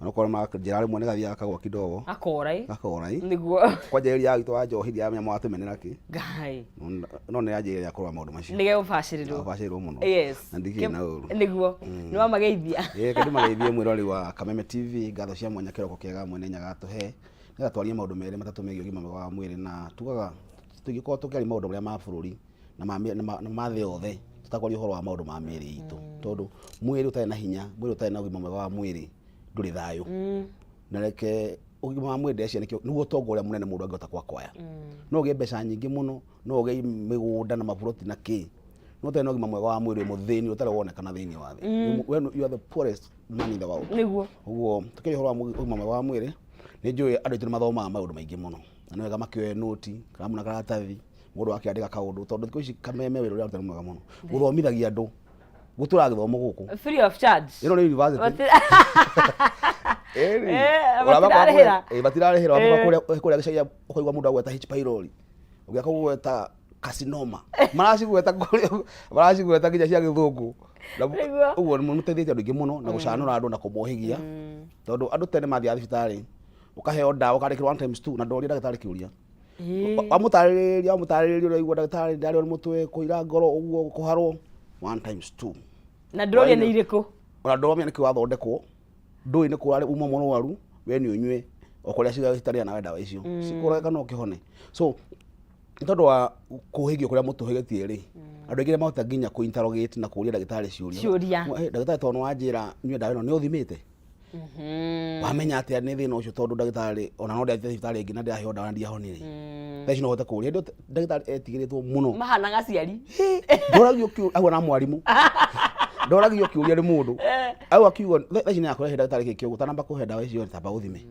Anokora makajira rimwe ne gathia akagwa kidogo akorai niguo kwa jeri ya gitwa njohi ya nyama watumenera ki gai no ne ajiri ya kurwa maundu macio nige ubashirirwo muno yes ndiki na uru niguo ni wa mageithia kedi mageithia mwirori wa Kameme TV ngatho cia mwanya kiroko kiega mwene nyaga tuhe nega twarie maundu mere matatu megie gima wa mwiri na tugaga tugiko tukari maundu maria ma bururi na ma thĩ yothe tutakwaria horo wa maundu ma mĩĩrĩ itu tondu mwĩrĩ utarĩ na hinya mwĩrĩ utarĩ na ũgima mwega wa mwĩrĩ ndũrĩ thayo na reke ũgima wa mwĩrĩ ndeci nĩguo ũtonga ũrĩa mũnene mũndũ angĩhota kwakoya no ũgĩe mbeca nyingĩ mũno no ũgĩe mĩgũnda na maburoti na kĩ no ũtarĩ na ũgima mwega wa mwĩrĩ mũthĩni ũtarĩ wonekana thĩinĩ wa thĩ when you are the poorest man in the world nĩguo ũguo tukĩria horo wa ũgima mwega wa mwĩrĩ nĩ njũĩ andũ aitũ nĩ mathomaga maũndũ maingĩ mũno na nĩ wega makĩoe noti karamu na karatathi mũndũ akĩandĩka kaũndũ tondu thikũ ici Kameme wĩra ũrĩa ũtarĩ mwega mũno gũthomithagia andũ gũtũra gĩthomo gũkũ free of charge ĩno nĩ university batirarĩhĩra kũrĩa gĩcagia ũkaigua mũndũ agweta H pylori ũgĩaka gũgweta carcinoma maracigweta nginya cia gĩthũngũ ũguo nĩ mũteithĩtie andũ aingĩ mũno na gũcanũra andũ na kũmohigia tondũ andũ tene mathiaga thibitarĩ ũkaheo ndawa ũkandĩkĩrwo 1x2 na ndũria ndagĩtarĩ kĩũria wamutarĩrĩria ũraigua ndagĩtarĩ ndarĩo nĩ mũtwe kũira ngoro ũguo kũharwo 1x2 na ndũria nĩ irĩkũ ona ndũramenya nĩkĩ wathondekwo ndũĩ nĩ kũrarĩ uma mũrwaru we nĩ ũnyue okũrĩa ciga citarĩ na ndawa icio cikũreka no kĩhone so tondu wa kuhigio kuria mutuhigetie ri andu aingĩ mahota nginya ku interrogate na kuria ndagĩtarĩ ciuria ndagĩtarĩ tondu wanjira nyue ndawa ĩno nĩ ũthimĩte wamenya atĩa nĩ thĩna ũcio tondu ndagĩtarĩ ona no ndathie thibitarĩ ĩngĩ na ndĩaheo ndawa na ndiahonire thaici no hote kuria ndagĩtarĩ etigĩrĩtwo mũno mahanaga ciari ndoragio kiu na mwarimũ ndoragio kiuria nĩ mũndũ au akiugo thaici nĩ akore ndagĩtarĩ kĩkĩo gũtanamba kũhe ndawa icio tamba ũthime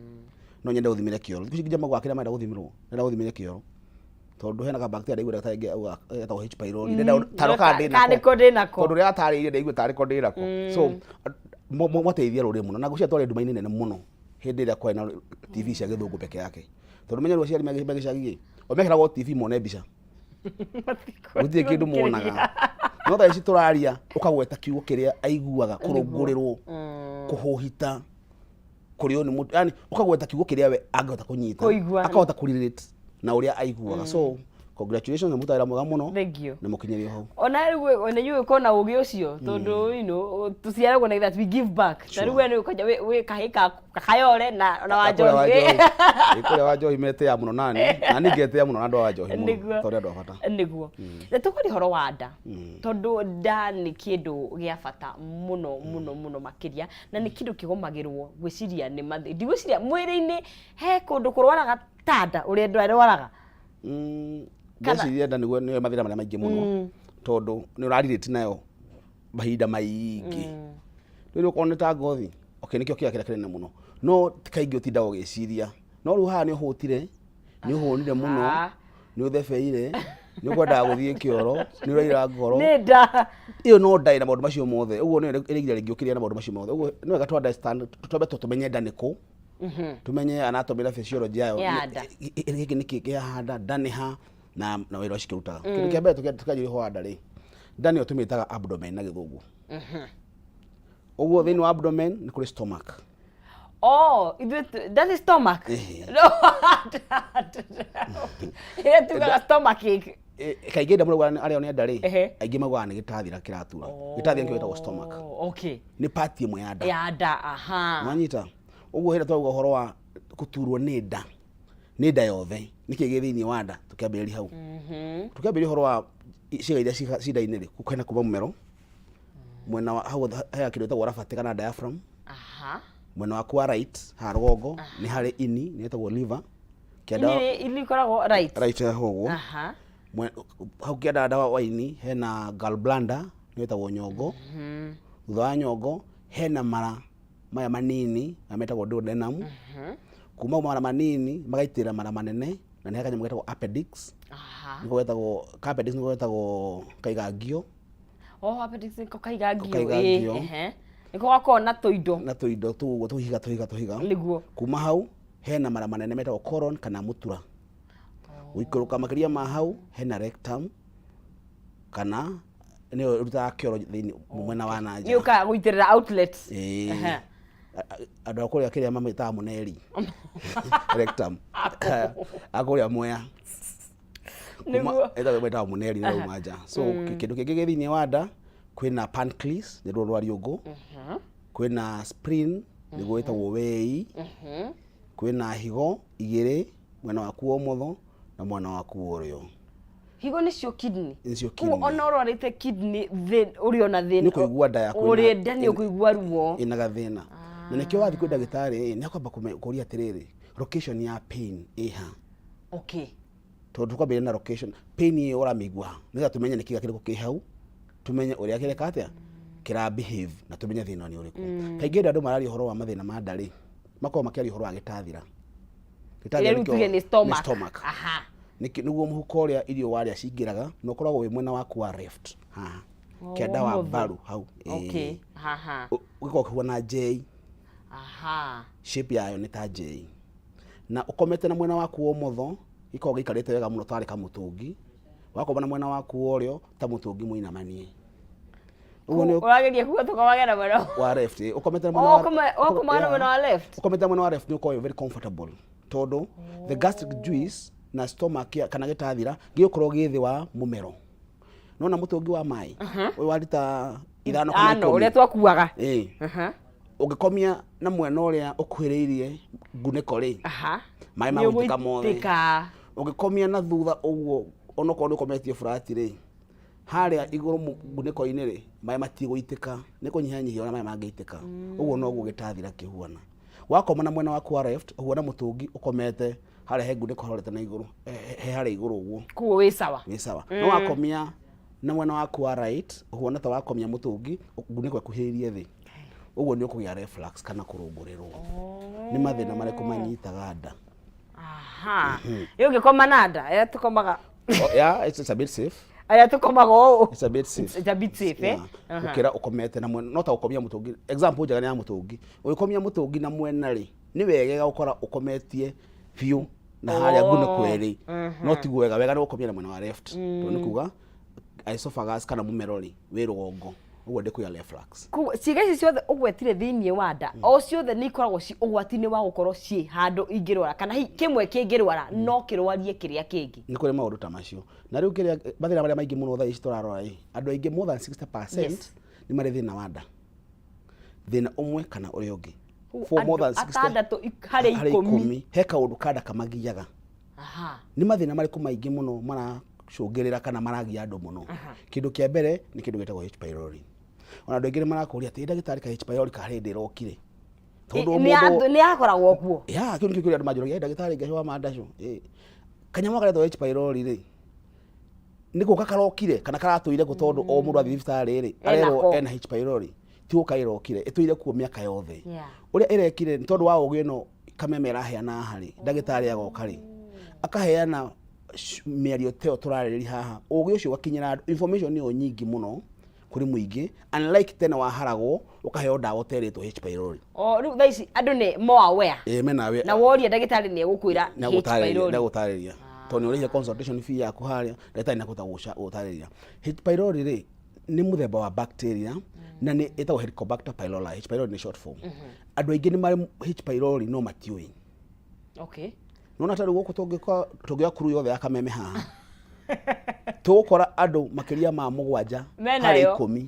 no nyende ũthimire kĩoro thikũ nginya magwakĩra menda gũthimirwo nenda ũthimire kĩoro tondu hena ka bacteria ndaigua ndagĩtarĩ auga etagwo H pylori nenda taroka ndĩnako tondu rĩa atarĩirie ndaigua tarĩ ko ndĩnako so mwateithia rũrĩ mũno na gũcia twarĩ nduma-inĩ nene mũno hĩndĩ ĩrĩa kwarĩ na TV cia gĩthũngũ peke yake tondu menya rũciari magĩcagi omekĩragwo TV mone mbica gũtirĩ kĩndũ monaga no thaa ici tũraria ũkagweta kiugo kĩrĩa aiguaga kũrũngũrĩrwo kũhũhita kũrĩo nĩ mũndũ yani ũkagweta kiugo kĩrĩa we angĩhota kũnyita akahota kũrelate na ũrĩa aiguaga so congratulations nĩ mũtaara mwega mũno nĩ mũkinyerio hau ona rĩu kona ũgĩ ũcio tondu tuciaragwo na that we give back ta rĩu we ukaja we kahika kakayore na wanjohi ikũrĩa wanjohi mete ya mũno nani na ningete ya mũno na andũ wa wanjohi mũno tondu andũ a bata nĩguo na tũkũri horo wa nda tondu nda nĩ kĩndũ gĩa bata mũno makĩria na nĩ kĩndũ kĩgomagĩrwo gwĩciria nĩ mathĩ ndigwĩciria mwĩrĩ-inĩ he kũndũ kũrwaraga tanda ũrĩa andũ arwaraga ngeciria nda nĩguo mathĩna marĩa maingĩ mũno tondu nĩ ũrarirĩti nayo mahinda maingĩ rĩu ũkorwo nĩ ta ngothi nĩkĩo kĩrĩa kĩnene mũno no kaingĩ ũtindaga ũgĩciria no rĩu haha nĩ ũhũtire nĩ ũhũnire mũno nĩ ũthebeire nĩ ũkwendaga gũthiĩ kĩoro nĩ ũraira ngoro ĩyo no nda ĩna maũndũ macio mothe ũguo nĩ ĩrĩgira rĩngĩ ũkĩrĩa na maũndũ macio mothe ũguo nĩ wega twambe tũmenye nda nĩkũ tumenye anatomy na physiology yayo gĩkĩ nĩkĩ kĩhanda nda nĩ ha na wĩra ũcio kĩrutaga kĩndũ kĩa mbere tukanjĩrĩ ho nda rĩ nda nĩyo tũmĩtaga abdomen na gĩthũngũ ũguo thĩinĩ wa abdomen nĩ kũrĩ stomach that is stomach no here tugaga stomach kaingĩ nda mũrũga arĩa nĩ nda rĩ aingĩ maugaga nĩ gĩtathira kĩratura gĩtathira nĩkĩo gĩtagwo stomach nĩ part ĩmwe ya nda wanyita ũguo hĩndĩ twauga ũhoro wa gũturwo nĩ nda yothe nĩkĩ gĩ thĩinĩ wa nda tukĩambĩrĩria hau tukĩambĩrĩria ũhoro wa ciĩga iria cinda-inĩ rĩ kwĩna kuma mũmero mwena wa hau he kĩndũ gĩtagwo rabate kana diaphragm mwena waku wa right ha rũgongo nĩ harĩ ini nĩ gĩtagwo liver ini koragwo right ũguo hau kĩanda nda wa ini hena gallbladder nĩ gĩtagwo nyongo thutha wa nyongo hena mara maya manini metagwo duodenum kuma mara manini magaitĩra mara manene na nĩ kanyamũ getagwo appendix nĩko getagwo appendix nĩko getagwo kaigangio appendix nĩko kaigangio nĩko gakorwo na tũindo tũguo tũhiga nĩguo kuma hau hena mara manene metagwo colon kana mũtura gũikũrũka makĩria ma hau hena rectum kana nĩyo ĩrutaga kĩoro thĩinĩ mwena wa nanja nĩũka gũitĩrĩra outlet andå akå rä a kä rä a mamä muneri rectum akå Mwea etaga muneri na uma nja so kindu kingi gä thĩinĩ wa nda kwĩna pancreas nĩ ruo rwa riũngũ kwĩna spleen nĩguo wĩtagwo wei kwĩna higo igĩrĩ mwena waku wa ũmotho na mwena waku wa ũrĩo. Higo nĩcio kidney. Nĩcio kidney. Ona ũrwarĩte kidney ũrĩ ona thĩna. Nĩ kũigua nda yaku. Ũrĩ nda nĩ ũkũigua ruo. Ĩna gathĩna. Na nĩkĩo wathiĩ kwĩ ndagĩtarĩ nĩ akwamba kũria atĩrĩrĩ location ya pain ĩha. Okay. Tondũ twambĩrĩria na location pain ĩyo ũramĩigua nĩgetha tũmenye nĩ kĩga kĩrĩkũ kĩ hau tũmenye ũrĩa kĩreka atĩa kĩra behave na tũmenye thĩna nĩ ũrĩkũ. Kaingĩ andũ mararia ũhoro wa mathĩna ma nda rĩ makoragwo makĩaria ũhoro wa gĩtathira. Gĩtathira nĩ stomach. Aha. Nĩguo mũhuko ũrĩa irio warĩa cingĩraga na ũkoragwo wĩ mwena waku wa left haha kĩanda wa mbaru hau. Okay. Haha. Ũgĩkorwo ũkĩhuana J. Aha. Shape yayo nĩ ta J. Na ũkomete na mwena waku wa ũmotho gĩkoragwo gĩikarĩte wega mũno tarĩ kamũtũngi. Wakoma na mwena waku wa ũrĩo ta mũtũngi mũinamanie. Ũrageria kuga tũkomage na mwena wa left. Ũkomete na mwena wa left. Ũkomete na mwena wa left nĩ ũkoragwo very comfortable tondũ the gastric juice na stomach kana gĩtathira gĩkorwo gĩ thĩ wa mũmero. Nona mũtũngi wa maĩ ũyũ wa lita 5 kana 10 ũrĩa twakuaga. Ũngĩkomia na mwena ũrĩa ũkuhĩrĩirie ngunĩko rĩ maĩ magũitĩka mothe. Ũngĩkomia na thutha ũguo onokorwo nĩ ũkometie flat rĩ harĩa igũrũ ngunĩko-inĩ rĩ maĩ matigũitĩka nĩ kũnyihanyihia ona maĩ mangĩitĩka. Ũguo noguo gĩtathira kĩhuana. Wakoma na mwena waku wa left ũhuana mũtũngi ũkomete harĩa he ngunĩko harorete na igũrũ he harĩa igũrũ ũguo. Kuo wĩ sawa. Wĩ sawa. No wakomia na mwena waku wa right ũhuana ta wakomia mũtũngi ngunĩko ĩkuhĩrĩirie thĩ. Ũguo nĩ ũkũgĩa reflux kana kũrũngũrĩrwo. Nĩ mathĩna marĩkũ manyitaga nda. Aha. Ũngĩkoma na nda ĩrĩa tũkomaga. Yeah, it's a bit safe. Aya tukomaga ũũ. It's a bit safe. It's a bit safe, eh? Ukira ukomete na mwena no ta ukomia mũtũngi. Example njega ya mũtũngi. Ũgĩkomia mũtũngi na mwena rĩ nĩ wegega gũkora ukometie biũ na harĩa ngunĩko ĩrĩ. No ti wega wega nĩ gũkomia na mwena wa left. Tondũ nĩ kuga esophagus kana mũmero rĩ wĩ rũgongo. Ũguo ndĩkũya reflux. Ciĩga ici ciothe ũgwetire thĩinĩ wa nda o ciothe nĩ ikoragwo ci ũgwati-inĩ wa gũkorwo ciĩ handũ ingĩrwara kana kĩmwe kĩngĩrwara no kĩrwarie kĩrĩa kĩngĩ. Nĩ kũrĩ maũndũ ta macio. Na rĩu kĩrĩa mathĩna marĩa maingĩ mũno thaa ici tũrarora andũ aingĩ more than 60% nĩ marĩ thĩna wa nda. Thĩna ũmwe kana ũrĩa ũngĩ. For more than 60 harĩ 10 he kaũndũ kada kamagiaga. Nĩ mathĩna marĩkũ maingĩ mũno maracũngĩrĩra kana maragia andũ mũno. Kĩndũ kĩa mbere nĩ kĩndũ gĩtagwo H pylori. Ona andũ aingĩ marakũria atĩ ndagĩtarĩ ka H pylori ka hĩndĩ ĩrokire. Tondũ mũndũ nĩ akoragwo kuo. Ya kĩndũ kĩrĩa andũ manjũragia ndagĩtarĩ ngahĩ wa mandacũ. Kanyamũ karetwo H pylori rĩ nĩ gũka karokire kana karatũire gũ tondũ o mũndũ athiĩ thibitarĩ rĩ arerwo ena H pylori ti gũka ĩrokire ĩtũire kuo mĩaka yothe. Ũrĩa ĩrekire nĩ tondũ wa ũgĩ ĩno Kameme ĩraheana harĩ ndagĩtarĩ agoka rĩ akaheana mĩario teo tũrarĩrĩria haha ũgĩ ũcio ũgakinyĩra information ĩyo nyingĩ mũno kuri muingi unlike tena waharagwo ukaheo ndawa terĩtwo H pylori. Rĩu thaa ici andũ nĩ more aware. Mena aware. Na woria ndagĩtarĩ nĩ egũkwĩra H pylori. Ndagũtarĩria. Tondũ ũrĩhe consultation fee yaku harĩa ndagĩtarĩ nĩakũta gũtarĩria. H pylori rĩ nĩ mũthemba wa bacteria na nĩ ĩtagwo Helicobacter pylori. H pylori nĩ short form. Andũ aingĩ nĩ marĩ H pylori no matiũĩ. Okay. Nona tarĩ gũkũ tũngĩoya kuru yothe ya Kameme haha. Tũgũkora andũ makĩria ma 7 harĩ 10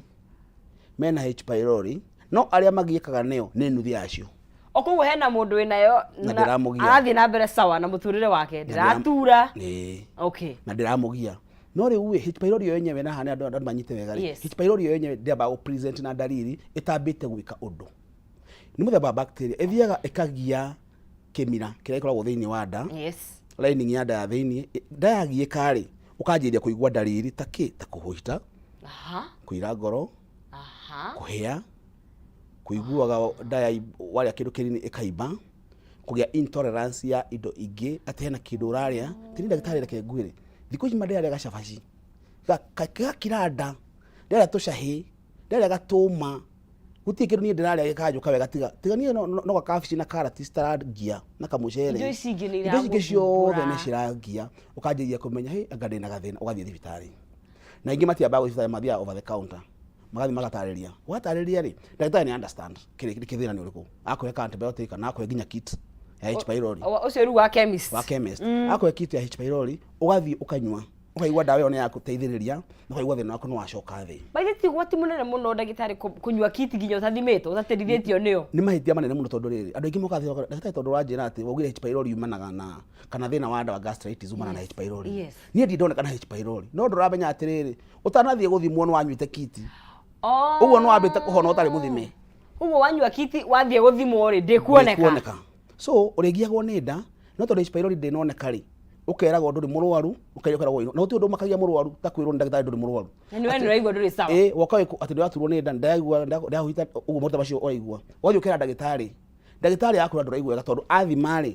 mena H pylori no arĩa magiĩkaga nayo nĩ nuthu yacio. Koguo hena mũndũ wĩnayo na arathiĩ na mbere sawa na mũtũrĩre wake ndĩratura. Okay. Na ndĩramũgia. No rĩu H pylori yo yenyewe na hana andũ manyite wega rĩ. H pylori yo yenyewe ndĩamba gũ present na dalili ĩtambĩte gwĩka ũndũ. Nĩ mũthemba wa bacteria ĩthiaga ĩkagia kĩmira kĩrĩa gĩkoragwo thĩinĩ wa nda. Lining ya nda ya thĩinĩ ndayagiĩka rĩ ukanjĩria kũigua dalili ta kũhũita, kũira ngoro, kũhĩa, kũiguaga nda warĩa kĩndũ kĩnini ĩkaimba, kũgĩa intolerance ya indo ingĩ atĩ hena kĩndũ ũrarĩa tini ndagĩtarĩ reke ngwĩre thikũ ici mandĩarĩa gacabaci gakiranda ndĩarĩa tũcahĩ ndĩarĩa gatũma gũtirĩ kĩndũ niĩ ndĩrarĩa gĩkanjũka wega tiga niĩ no gakabici na karati citaragia na kamucere indo ici ingĩ ciothe nĩ ciragia ũkanjĩria kũmenya anga ndĩna gathĩna ũgathiĩ thibitarĩ na ingĩ matiambaga thibitarĩ mathiaga over the counter magathi magatarĩria watarĩria ri ndagĩtarĩ nĩ understand kĩthĩna nĩ ũrĩkũ akohe antibiotic kana akohe nginya kit ya H pylori ucio rĩu wa chemist akohe kit ya H pylori ugathii ukanywa ukaigua dawa ĩyo nĩ yakuteithĩrĩria ukaigua thĩna waku nĩ wacoka thĩ baithĩti gwati mũnene mũno ndagĩtarĩ kunyua kit nginya ũtathimĩtwo ũtaterithĩtio nĩyo nĩ mahĩtia manene mũno tondũ rĩrĩ andũ aingĩ mokaga ndagĩtarĩ tondũ wanjĩra atĩ waugire H pylori umanaga na kana thĩna wa ndawa gastritis umana na H pylori niĩ ndindoneka na H pylori no ndũramenya atĩrĩrĩ ũtanathiĩ gũthimwo nĩ wanyuĩte kit ũguo nĩ wambĩte kũhona ũtarĩ mũthime ũguo wanyua kit wathiĩ gũthimwo rĩ ndĩkuoneka so ũrĩgiagwo nĩ nda no tondũ H pylori ndĩnoneka rĩ ukeragwo nduri mũrwaru ukeragwo ino no ti undu makagia mũrwaru ta kwirwo ni ndagĩtarĩ nduri mũrwaru ni wewe nĩuraigua nduri sawa woka ati ndĩraturwo nĩ nda ndaigua ndahuita uguo mũrũta macio ũraigua wathi ukera ndagĩtarĩ yakura ndũraigua wega tondũ athima rĩ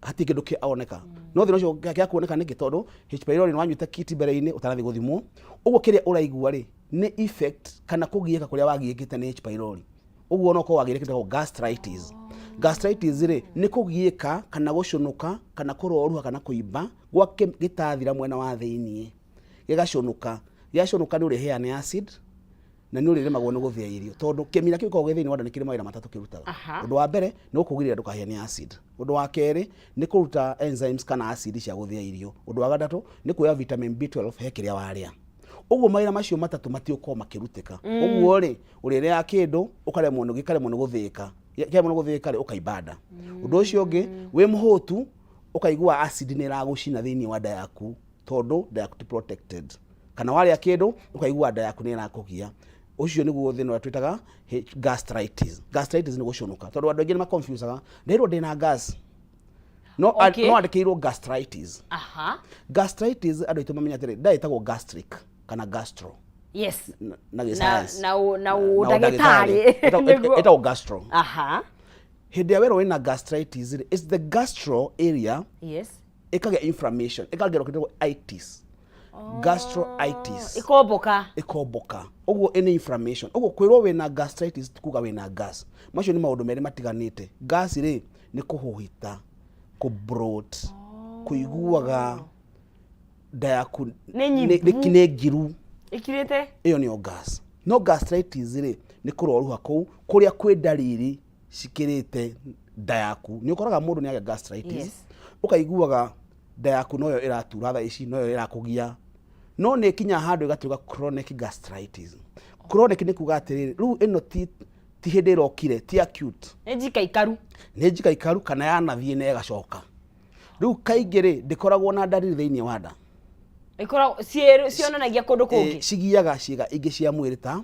hati kĩndũ kĩoneka no thĩna ũcio gĩa kuoneka nĩ tondũ H pylori nĩ wanyuĩte kit mbere-inĩ ũtanathi gũthimwo ũguo kĩrĩa ũraigua rĩ nĩ effect kana kũgiĩka kũrĩa wagiĩkĩte nĩ H pylori ũguo no ko wagiĩkĩte gastritis gastritis rĩ nĩ kũgiĩka kana gũconoka kana kũroruha kana kũimba gwa gĩtathira mwena wa thĩinĩ gĩgaconoka gĩaconoka nĩ ũrĩhĩa nĩ acid na nĩ ũrĩremagwo nĩ gũthĩa irio tondũ kĩmira kĩu gĩkoragwo thĩinĩ wa nda nĩ kĩrĩ mawĩra matatũ kĩrutaga ũndũ wa mbere nĩ gũkũgirĩrĩria ndũkahĩa nĩ acid ũndũ wa kerĩ nĩ kũruta enzymes kana acid cia gũthĩa irio ũndũ wa gatatũ nĩ kuoya vitamin B12 he kĩrĩa warĩa ũguo mawĩra macio matatũ matiũkorwo makĩrutĩka ũguo rĩ ũrĩrĩa kĩndũ ũkaremwo nĩ gũthĩĩka kĩamwe gũthĩĩka rĩ ũkaibanda ũndũ ũcio ũngĩ wĩ mũhũtu ũkaigua acid nĩ ĩragũcina thĩinĩ wa nda yaku tondũ nda yaku ti protected kana warĩa kĩndũ ũkaigua nda yaku nĩ ĩrakũgia ucio nĩguo thĩna ũrĩa twĩtaga gastritis nĩ gũconoka tondũ andũ aingĩ nĩ maconfusaga ndĩrwo ndĩna gas no andĩkĩirwo gastritis gastritis andũ aitũ mamenya atĩrĩ nda ĩtagwo gastric kana gastro yes na gĩscience na ndagĩtarĩ ĩtagwo gastro hĩndĩ ya wĩrwo wĩna gastritis is the gastro area ĩkagĩa inflammation ĩkagerwo kĩndũ itis gastroitis ikomboka ũguo ĩnĩ inflammation ũguo kwĩrwo wĩna gastritis kuga wĩna gas macio nĩ maũndũ merĩ matiganĩte gas rĩ nĩ kũhũhita bloat kũiguaga nda yaku nĩ ngiru ikirĩte ĩyo nĩyo gas no gastritis rĩ nĩ kũroruha kũu kũrĩa kwĩ ndariri cikĩrĩte nda yaku nĩ ũkoraga mũndũ nĩ agĩa gastritis ũkaiguaga nda yaku noyo ĩratura thaa ici noyo ĩrakũgia no nĩ kinya handũ ĩgatuĩka chronic gastritis chronic nĩ kuga atĩrĩrĩ rĩu ĩno ti hĩndĩ ĩrokire ti acute nĩ njika ikaru kana yanathiĩ na ĩgacoka rĩu kaingĩ rĩ ndĩkoragwo na ndariri thĩinĩ wa nda cionanagia kũndũ kũngĩ cigiaga ciĩga ingĩ cia mwĩrĩ ta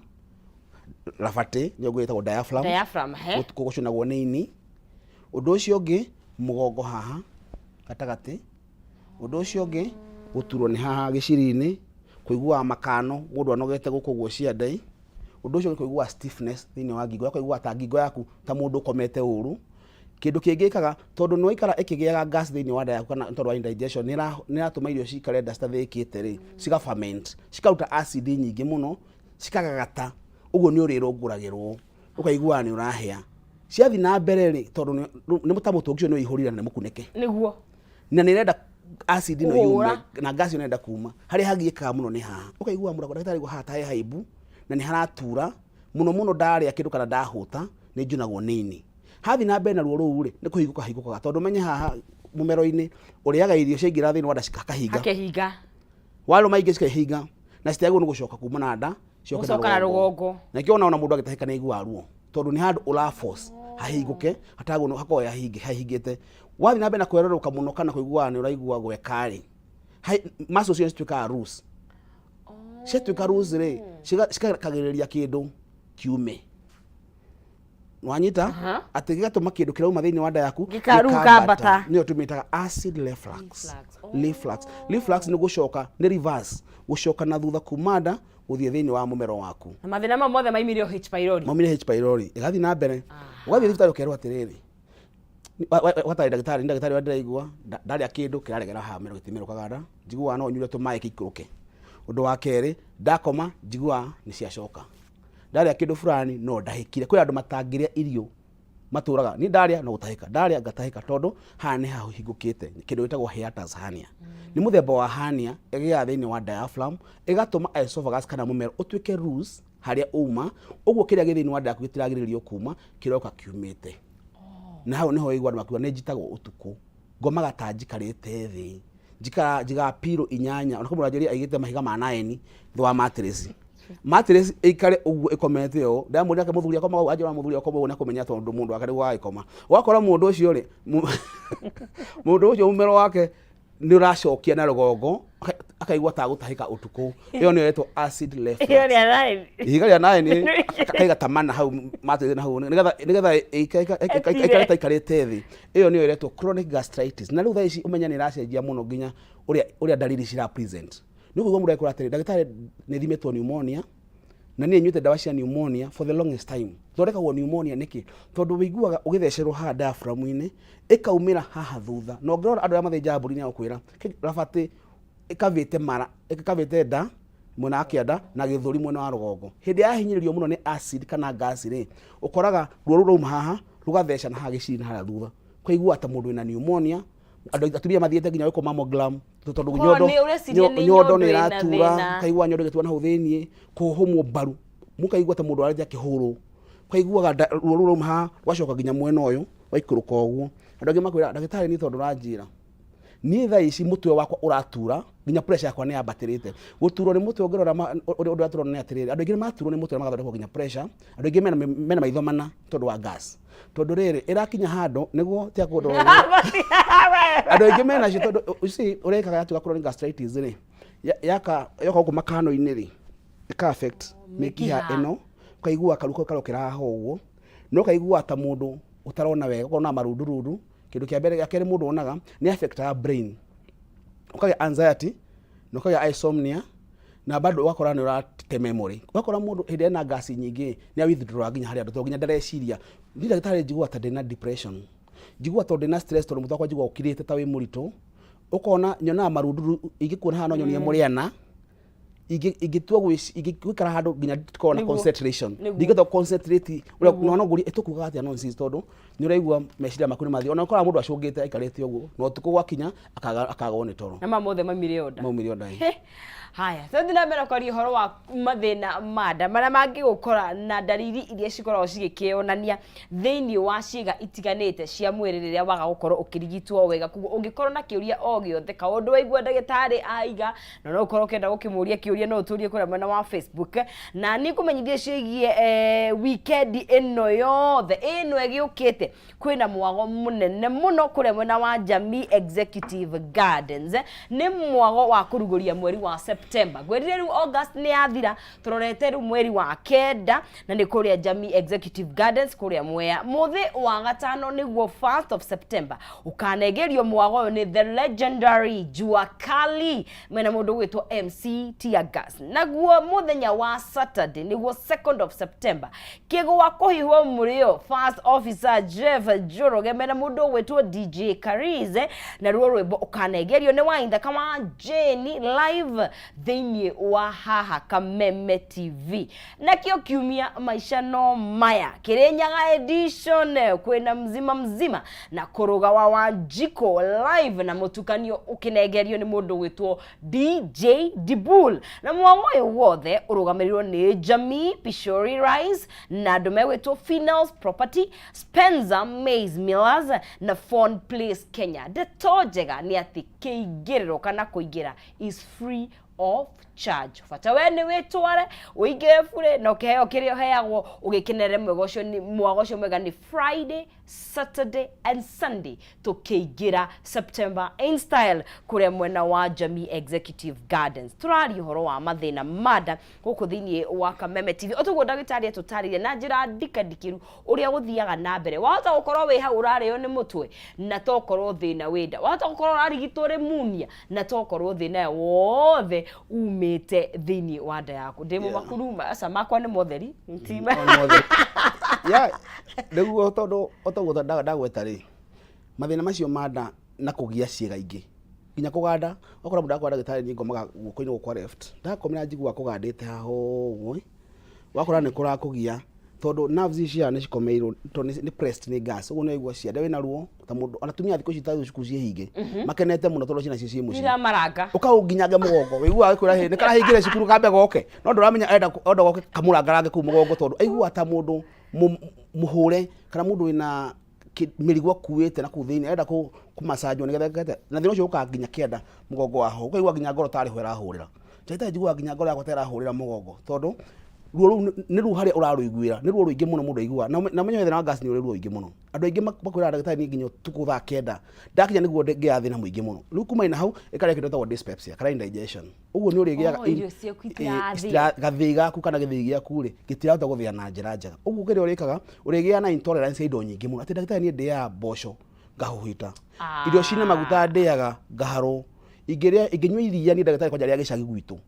rabatĩ nĩguo ĩtagwo diaphragm gũconagwo nĩ ini ũndũ ũcio ũngĩ mũgongo haha gatagatĩ ũndũ ũcio ũngĩ gũturwo nĩ haha gĩciri-inĩ kũigua makano mũndũ anogete gũkũ guo ciande ũndũ ũcio nĩ kũigua stiffness thĩinĩ wa ngingo kũigua ta ngingo yaku ta mũndũ ũkomete ũru kĩndũ kĩngĩkaga tondũ nĩ waikara ĩkĩgĩaga gas thĩinĩ wa nda yaku kana tondũ wa indigestion nĩ ĩratũma irio cikare nda citathĩkĩte rĩ cigaferment cikaruta acid nyingĩ mũno cikagagata ũguo nĩ ũrĩrũngũragĩrwo ũkaigua nĩ ũrahĩa ciathi na mbere rĩ tondũ nĩ mũtamũtũ ũcio nĩ ũihũrire na mũkunĩke nĩguo na nĩ renda acid ĩno yume na gas ĩno ĩrenda kuma harĩa hagiĩkaga mũno nĩ haha ũkaigua mũndũ ndagĩtarĩ gwa haha he haimbu na nĩ haratura mũno ndarĩa kĩndũ kana ndahũta nĩ njunagwo nĩ ini hathi na mbere na ruo rũu rĩ nĩ kũhingũkaga tondũ menye haha mũmero-inĩ ũrĩaga irio ciaingĩra thĩinĩ wa nda cikahinga warũma ingĩ cikahinga na citiagwo nĩ gũcoka kuma na nda gũcoka na rũgongo na kĩo ona mũndũ agĩtahĩka nĩ aiguaga ruo tondũ nĩ handũ ũraforce hahingũke hatagwo hakorwo hahingĩte wathi na mbere na kwerũrũka mũno kana kũigua nĩ ũraigua gweka rĩ muscles cio cituĩkaga loose ciatuĩka loose rĩ cikagĩrĩria kĩndũ kiume wanyita atĩ gĩgatũma kĩndũ kĩrauma thĩinĩ wa nda yaku gĩkambata nĩyo tũmĩtaga acid reflux reflux nĩ gũcoka nĩ reverse gũcoka na thutha kuma nda gũthiĩ thĩinĩ wa mũmero waku na mathĩna mamwe mothe maumire H pylori ĩgathiĩ na mbere ũgathiĩ thibitarĩ ũkerwo atĩrĩrĩ watarĩ ndagĩtarĩ wa ndĩraigua ndarĩa kĩndũ kĩraregera haha mĩro gĩtimerũkaga nda njiguaga no nyure tũmaĩ kĩikũrũke ũndũ wa kerĩ ndakoma njiguaga nĩ ciacoka ndarĩa kĩndũ fulani no ndahĩkire kwĩ andũ matangĩrĩa irio maturaga ni ndaria no gutahika ndaria ngatahika tondu hani hahu hingukite kindu gitagwo hiatus hernia ni muthemba wa hernia igia thiini wa diaphragm igatuma esophagus kana mumero utuike loose haria uma uguo kiria githini wa ndaku gitiragiririo kuma kiroka kiumite na hau niho igwa makiwa ne njitagwo utuku ngomaga ta njikarite thi jiga piro inyanya ona kumurajeria aigite mahiga ma 9 thwa mattress ikare uguo ikomete yo ndamundi ake muthuri akoma aje muthuri akoma wona kumenya tondu mundu akari wa ikoma wakora mundu ucio ri mundu ucio mumero wake ni uracokia na rugongo akaigwa ta gutahika utuku iyo ni yetwo acid reflux iyo ni anaini ihiga ria nine akaiga tamana hau mattress na hau nigetha ikareta ikarete thi iyo ni yetwo chronic gastritis na riu thaici umenya ni iracenjia muno nginya uria dalili cira present niko gwa murai kuratiri dagitari ni thimetwo pneumonia na ni nyuite dawa cia pneumonia for the longest time thoreka wo pneumonia niki tondu wiguaga ugithesherwo ha diaphragm-ini ikaumira haha thutha no ngirora andu ya mathenja mburi ni akwira rabati ikavite mara ikavite da mwena akienda na githuri mwena wa rugongo hindi ya hinyiririo muno ni acid kana gas ri ukoraga ruo ruma haha rugatheca na ha gicini haria thutha kwaigua ta mundu ina pneumonia andu atumia mathiete nginya wiko mammogram tondu nyondo ni iratura kaigua nyondo gitwa na huthini kuhumwo baru mukaigua ta mundu araja kihuru kaiguaga ruo ruma haha wacoka nginya mwena uyu waikuruka uguo andu angi makwira dagitari ni tondu ranjira ni tha ici mutwe wakwa uratura nginya pressure yakwa ni yabatirite guturwo ni mutwe ngirora undu aturwo ni atiriri andu angi maturwo ni mutwe magathondekwo nginya pressure andu angi mena maitho mana tondu wa gas tondu riri irakinya hando niguo tia kundu andu angi mena cio tondu uci urekaga yatuga chronic gastritis ri yoka ugu makano-ini ri ika affect mikiha ino kaigua karuko karokera haho uguo no kaigua ta mundu utarona wega ukona marundurundu kindu kia mbere yakere mundu onaga ni affect our brain ukaya anxiety no kaya insomnia na bado wakora ni urate memory wakora mundu hinde na gas nyingi ni a withdraw nginya hari andu to nginya ndareciria ndi dagitari njigua ta ndina depression njigua to ndina stress to muthako njigua ukirite ta wi murito ukona nyona marunduru igikuona hano nyonie muriana igitua igikara handu nginya tukona concentration ndigetho concentrate unaona nguri etukuga atia nonsense tondu ni uraigua meciria maku ni mathi ona ukora mundu acungite aikarite uguo no tuku gwakinya akagwo ni toro na mamothe mamire onda haya so ndina mera kwari horo wa mathina mada maria mangigukora na dalili iria cikoragwo cigikionania thiini wa ciiga itiganite cia mwiri riria waga gukorwo ukirigitwo wega kuguo ungikorwo na kiuria o giothe ka undu waigua dagitari aiga na no ukorwo kenda gukimuria kiuria no uturie kuria mwena wa Facebook na ni kumenyithie ciigie weekend ino yothe ino egiukite kwina mwago munene muno kuria mwena wa Jamii Executive Gardens ni mwago wa kuruguria mweri wa September gwirire ru August ni athira turorete ru mweri wa kenda na ni kuria Jamii Executive Gardens kuria Mwea muthi wa gatano niguo 1st of September ukanegerio mwago ni the legendary Jua Kali mena mundu gwitwo MC Tiagas naguo muthenya wa Saturday niguo 2nd of September kigo wa kuhihwo murio first officer Jeff Joroge mena mundu gwitwo DJ Karize na ruo rwimbo ukanegerio ni wainda kama Jenny live thiini wa haha Kameme TV na kio kiumia maisha no maya Kirinyaga edition kwina mzima na kuruga wa Wanjiko live na mutukanio ukinegerio ni mundu gwitwo DJ Dibul na mwango wothe urugamirirwo ni Jamii Pishori Rise na ndume gwitwo Finals Property Spencer Maze Millers na Phone Place Kenya detojega ni ati kiingiriro kana kuingira is free of charge fata wene wetware uigire fure no keheo kirio heagwo ugikinere mwegocio ni mwagocio mwega ni Friday Saturday and Sunday to keigira September in style kuria mwena wa Jamii Executive Gardens turari horo wa mathina mada guku thiini wa Kameme TV otugo dagitari tutaririe na njira ndikadikiru uria guthiaga na mbere wahota gukorwo wi hau urario ni mutwe na tokorwo thina wenda wahota gukorwo arigitore munia na tokorwo thina wothe umite thiini wa nda yaku ndimo makuruma asa makwa ni motheri ntima ya niguo tondu otogo ndagweta ri mathina macio manda na kugia ciega ingi nginya kuganda okora mundu akwa ndagitari ni ngomaga guko-ini gukwa left ndakomera njigua kugandite haho wakora ni kurakugia tondu nerves ici ni cikomeirwo ni pressed ni gas uguo ni igua cia nda wina ruo ta mundu anatumia thikũ ici ta thukuru cie hinge makenete muno tondu ciana cie muciĩ ira maranga ukaunginyaga mugongo wigua akwira he ni karahingire cukuru kambe goke no nduramenya enda goke kamurangarange ku mugongo tondu aigua ta mundu muhure kana mundu wina mirigo akuite na kuthini enda kumasajwo nigetha na thina ucio ukanginya kienda mugongo waho ukaigua nginya ngoro tari hwera hurira njaita njigua nginya ngoro yakwa tera hurira mugongo tondu ruo ni ruo haria uraruiguira ni ruo ruingi muno mundu aigua na menyo thina wa gas ni uri ruo ruingi muno andu aingi bakwira ndagitari ni nginya tuku thaa kenda ndakinya niguo ngia thina muingi muno riu kuma ina hau ikaria kindu tagwo dyspepsia kana indigestion uguo ni urigiaga gathii gaku kana githii giaku ri gitirahota guthia na njira njega uguo kiri urikaga urigia na intolerance ya indo nyingi muno ati ndagitari ni ndiaga mboco ngahuhita irio cina maguta ndiaga ngaharo inginywa iria ni ndagitari kwanja ria gicagi gwitu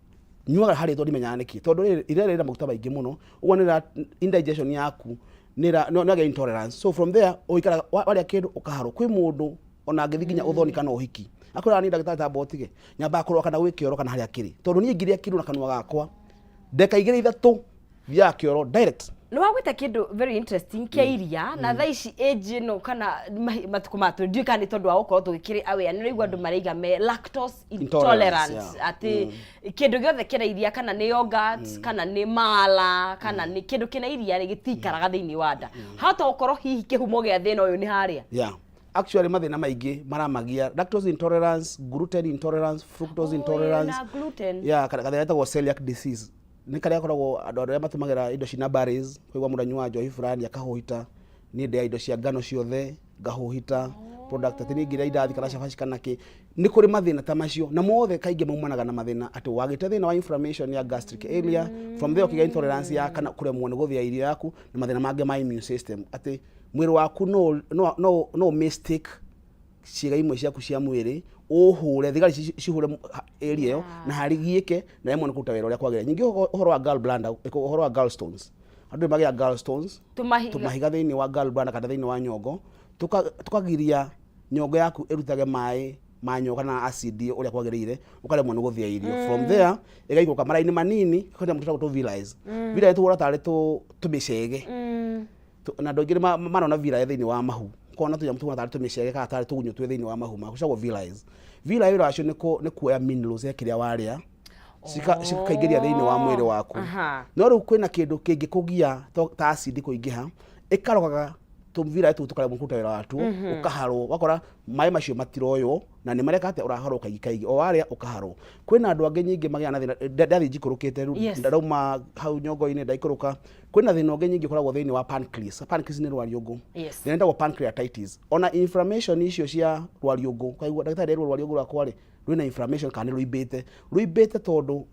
nyuaga hari tondu menyaga niki tondu irera maguta maingi muno uguo ni indigestion yaku no get intolerance so from there uikara waria kindu ukaharo kwi mundu ona angithi nginya uthoni kana uhiki akwira ni ndagitari ta botige nyamba akorwo kana wikioro kana haria kiri tondu ni ngiria kindu na kanwa gakwa ndeka igire ithatu vya kioro direct no wagwita kindu very interesting kia iria na thaici age no kana matuko matu ndio kana tondu wa ukorwo tugikiri aware ni rigwa andu maraiga me lactose intolerance ati kindu giothe kina iria kana ni yogurt kana ni mala kana ni kindu kina iria gitikaraga thiini wa nda hata ukorwo hihi kihumo gia thina uyu ni haria actually mathina maingi maramagia lactose intolerance, gluten intolerance, fructose intolerance kana etagwo celiac disease ni karia koragwo andu aria matumagira indo cina berries kwigwa mundu anyua njohi fulani akahuhita ni ndia indo cia ngano ciothe ngahuhita product ati ni ngiria indathi kana cabaci kana ki ni kuri mathina ta macio na mothe kaingi maumanaga na mathina ati wagite thina wa inflammation ya gastric area from there ukiga intolerance ya kana kuremwo ni guthia irio yaku na mathina mangi ma immune system ati mwiri waku no mistake ciiga imwe ciaku cia mwiri uhure thigari cihure area yo na harigiike na yemwe nikuta wera uria kwagire nyingi uhoro wa gallbladder uhoro wa gallstones andu magia gallstones tumahiga thiini wa gallbladder kana thiini wa nyongo tukagiria nyongo yaku irutage mai manyo kana acid uria kwagirire ukaremwo ni guthia irio from there igaikuka maraini manini kwenda mutata to villies villies tuura tare tumicege na ndogire manona villies thiini wa mahu kona tuya mtu tare tumicege kana tare tugunyo twe thiini wa mahu makucagwo villies acio ni kuoya minerals ekiria waria cikaingiria thiini wa mwiri waku no riu kwina kindu kingi kugia ta acid kuingiha ikarogaga tumvira tu tukale mukuta wira watu ukaharo wakora mai macio matiroyo na ni mareka ate uraharo kaigi o waria ukaharo kwina andu ange nyingi magia na thina ndathi jikurukite ndauma hau nyongo-ini ndaikuruka kwina thina unge nyingi koragwo thiini wa pancreas ni rwariungu ndenda pancreatitis ona inflammation icio cia rwariungu kaigua ndagitari rwariungu rwakwa ri rwina inflammation kana ruibete tondu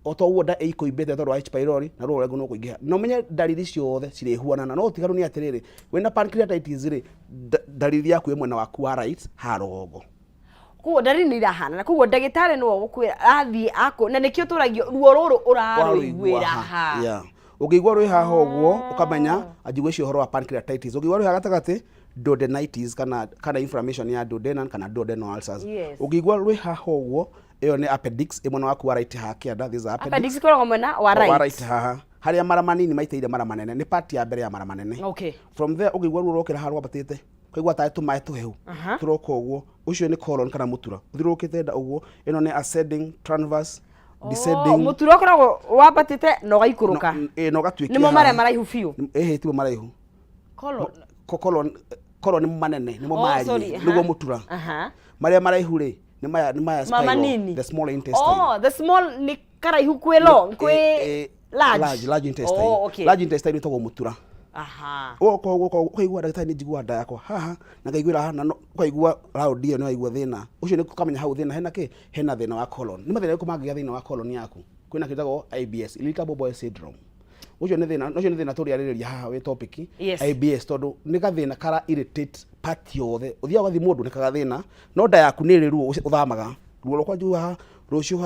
otoguo nda ikuimbite tondu wa H pylori na ruo rwengu no kuingiha no menye dalili ciothe cirehuanana no tigaru ni atiriri wena pancreatitis ri dalili yaku imwe na waku wa right ha rugongo kuo dalili ni irahana na kuo ndagitari no gukwira athi ako na nikio turagio ruo ruru uraruiguira ha ukigwa rwi haha uguo ukamenya ajigwe cio horo wa pancreatitis ukigwa rwi gatagati duodenitis kana inflammation ya duodenal kana duodenal ulcers ukigwa rwi haha uguo iyo ni appendix imwe waku wa right ha kianda this appendix koragwo mwena wa right haha haria mara manini maiteire mara manene ni part ya mbere ya mara manene from there ukigwa ruo rokira haru abatite kwigwa ta tumae tuhehu turoka uguo ucio ni colon kana mutura uthirukite nda uguo ino ni ascending transverse descending mutura koragwo wabatite no gaikuruka no gatwiki nimo mara maraihu fiu tibo maraihu colon ni manene nimo maji niguo mutura maria maraihu ri ni maya spiral the small intestine the small ni karaihu kwi long kwi large intestine large intestine itogo mutura ukaigua ndagitari ni njigua nda yakwa haha na ngaiguira haha na ukaigua round iyo ni waigua thina ucio ni kukamenya hau thina hena thina wa colon ni mathina ku mangia thina wa colon yaku kwina kitagwo IBS irritable bowel syndrome ucio ni thina turiaririria haha we topic IBS tondu ni gathina kara irritate part yothe uthia wathi mundu ni kagathina no nda yaku ni ri ruo uthamaga ruo rokwa njua haha rucio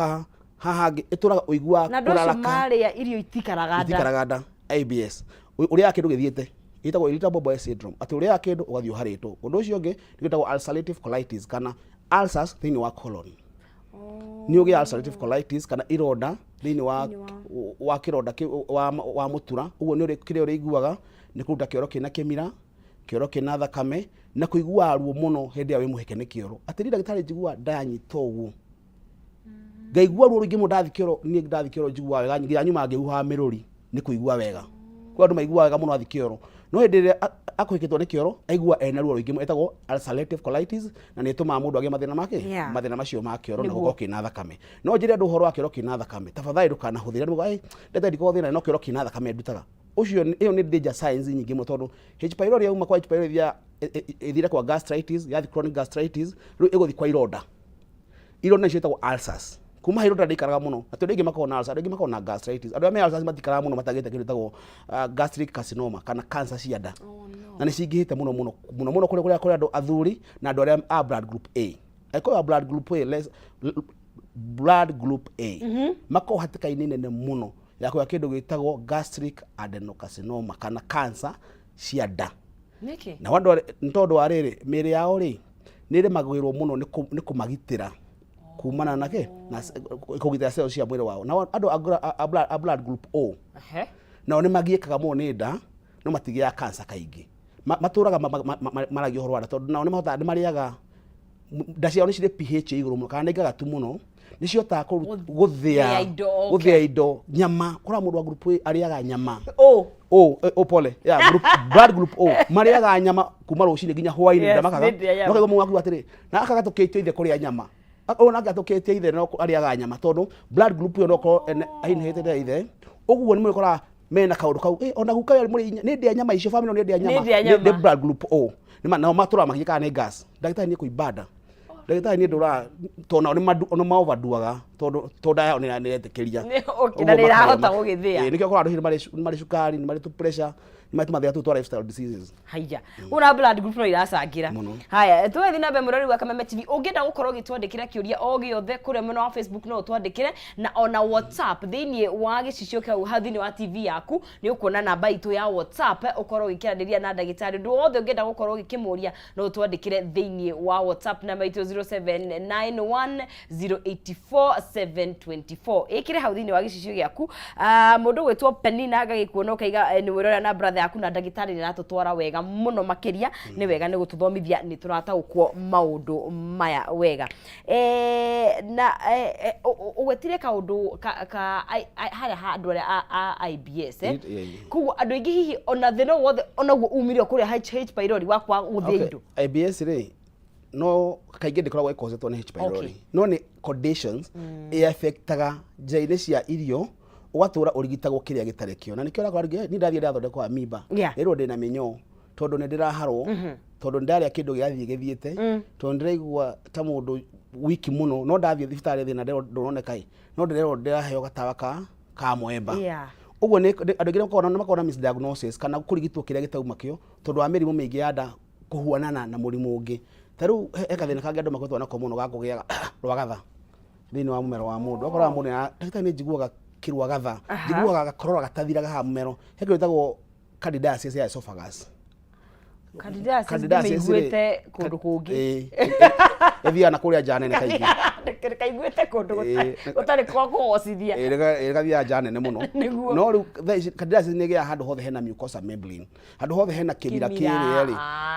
haha ituraga uigua kuraraka na ndo maria irio itikaraga nda IBS uria kindu githiete itagwo irritable bowel syndrome ati uria kindu ugathio haritwo undu ucio ungi nigitagwo ulcerative colitis kana ulcers thiini wa colon Ni ugia ulcerative colitis kana ironda thini wa kironda wa mutura. Uguo ni kire uri iguaga ni kuruta kioro kina kimira, kioro kina thakame na kuigua ruo muno hindi ya wi muheke ni kioro. Atiri ndagitari njigua ndanyita uguo. Ngaigua ruo rungi mundathi kioro ni ndathi kioro njigua wega ngira nyuma ngiuha miruri ni kuigua wega. Kwa andu maigua wega muno athi kioro. No hindi ria akuhikitwo ni kioro aigua ena ruo rungi etagwo ulcerative colitis na ni tuma mundu age mathina make mathina macio ma kioro na guko kina thakame. No njire andu horo wa kioro kina thakame tafadhali ndukana huthira ni ai ndete ndiko thina no kioro kina thakame ndutaga. Ucio iyo ni danger signs nyingi muno tondu H pylori yauma kwa H pylori ya ithira kwa gastritis ya chronic gastritis riu iguthi kwa ironda. Ironda ni cietagwo ulcers. Kuma ironda ndikaraga muno atu ndingi makona ulcer ndingi makona gastritis andu ame ulcers matikaraga muno matagite kindu tagwo gastric carcinoma kana cancer cia nda. Na ni cingihite muno kuri andu athuri na andu aria a blood group A. Aiko blood group A mako hatikaini nene muno ya kwa kindu gitagwo gastric adenocarcinoma kana cancer cia nda. Niki Na wandu ntondu wa riri miri yao ri nire magwirwo muno ni kumagitira kumana nake na kugitira cells cia mwiri wao. Na andu a blood group O na ni magiekaga muno ni nda no matigia cancer kaingi maturaga maragi horo wa tondu na ni mahota ni mariaga nda ciao ni cire pH iguru muno kana igaga tu muno ni ciota guthia indo nyama kura mundu wa group A ariaga nyama pole blood group O mariaga nyama kuma rucini nginya hwaini ndamakaga no mundu waku atiri na akagatukitio ithe kuria nyama ona ngatukitio ithe no ariaga nyama tondu blood group yo no ainhete ithe uguo ni mwikora mena kaundu kau ona guka muri ni ndia nyama icio family ni ndia nyama ni blood group O ni na matura magika ni gas ndagitari ni kuibada ndagitari ni ndura tona ni ma overduaga tondu yao ni etekeria na ni rahota gugithia ni kio kora andu mari sukari ni mari tu pressure ni mari tumathia tu lifestyle diseases. Haya una blood group no iracangira. Haya tuwethi na be murori wa Kameme TV ungenda gukorwo gitwandikira kiuria o giothe kuria mwena wa Facebook no twandikire na ona WhatsApp thiini wa gicicio kia hathini wa TV yaku ni ukuona namba itu ya WhatsApp ukorwo gikiraniria na ndagitari ndu wothe ungenda gukorwo gikimuria no twandikire thiini wa WhatsApp namba itu 0791084724 ikire hathini wa gicicio giaku mundu gwitwo Penina agagikuona ukaiga ni wirora na brother yaku na ndagitari ni ratutwara wega muno makiria ni wega ni gututhomithia ni turataukwo maundu maya wega na ugwetire kaundu ka haya handu a IBS kugu andu ingi hihi ona thina wothe onaguo umirio kuria H pylori wakwa guthia indo IBS ri no kaingi ndikoragwo ikozetwo ni H pylori no ni conditions affectaga jaine cia irio ugatura urigitagwo kiria gitare kio na nikio rakwa ni ndathie ndathondekwa amimba rero ndina minyo tondu ni ndiraharwo tondu ndaria kindu giathie githiete tondu ndiraigua ta mundu wiki muno no ndathie thibitari thina ndoneka no ndiraheo gatawa ka mwemba uguo ni andu ngira makona misdiagnosis kana kurigitwo kiria gitauma kio tondu wa mirimu mingi ya nda kuhuanana na murimu ungi taru ekathina kangi andu makwetwa nako muno gakugia rwagatha thini wa mumero wa mundu akora mundu ndagitari ni njiguaga kirwa gatha njiguaga gakorora gatathiraga ha mumero hekiro itagwo candidiasis ya esophagus. Candidiasis meiguite kundu kungi ethia na kuria jana ne kaingi kaiguite kundu gutari kwa kuhocithia gathia jana ne muno no riu candidiasis ni gia handu hothe hena mucosa membrane handu hothe hena kibira kiri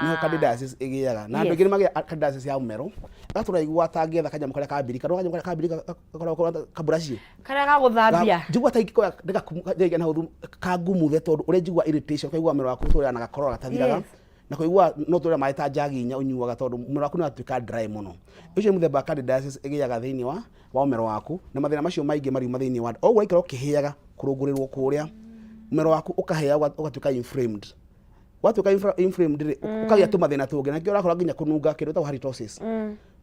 niho candidiasis igiaga na andu ngiri magia candidiasis ya mumero gatura igua tangetha kanyamu karia kabirika no kanyamu karia kabirika gakorwo kaburaci karia gaguthambia njigua ta ingikoya ndika na huthu kangumuthe tondu uri njigua irritation kaigua mero waku turia na gakorora gatathiraga na kuigua no turia mai ta njaginya unyuaga tondu mero waku ni atuika dry muno ucio muthemba candidiasis igiaga thiini wa mero waku na mathina macio maingi mariuma thiini wa ogwo ikaro kihiaga kurungurirwo kuria mero waku ukahea ugatuika inflamed watuika inflamed ukagia tu mathina tungi na kio urakora nginya kununga kindu ta halitosis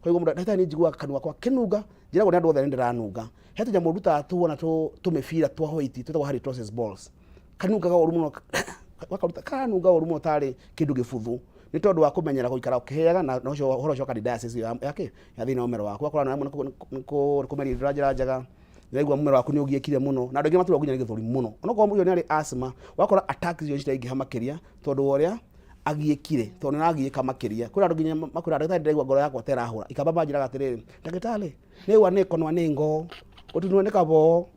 koiguo mundu ndata ni njigua kanua kwa kinunga njiragwo ni andu othe ndiranunga hetu jamu ruta tuona tumefira twa hoiti tutagwo halitosis balls kanunga ga oru muno wakaruta kanunga oru muno tari kindu gifuthu ni tondu wa kumenyera guikara ukiheaga na ucio horo cio candidiasis yake ya thina umero waku akora na muno kumeri njirajaga naigua mumero waku ni ugiekire muno na andu ingi matura gunya githuri muno onoko muyo ni ari asthma wakora attacks yo citaingiha makiria tondu woria agiekire tondu nagieka makiria kuri andu nginya makura ndagitari ndegwa ngoro yakwa terahura ikamba manjiraga atiriri ndagitari ni wa ni konwa ni ngo utunwe ni kabo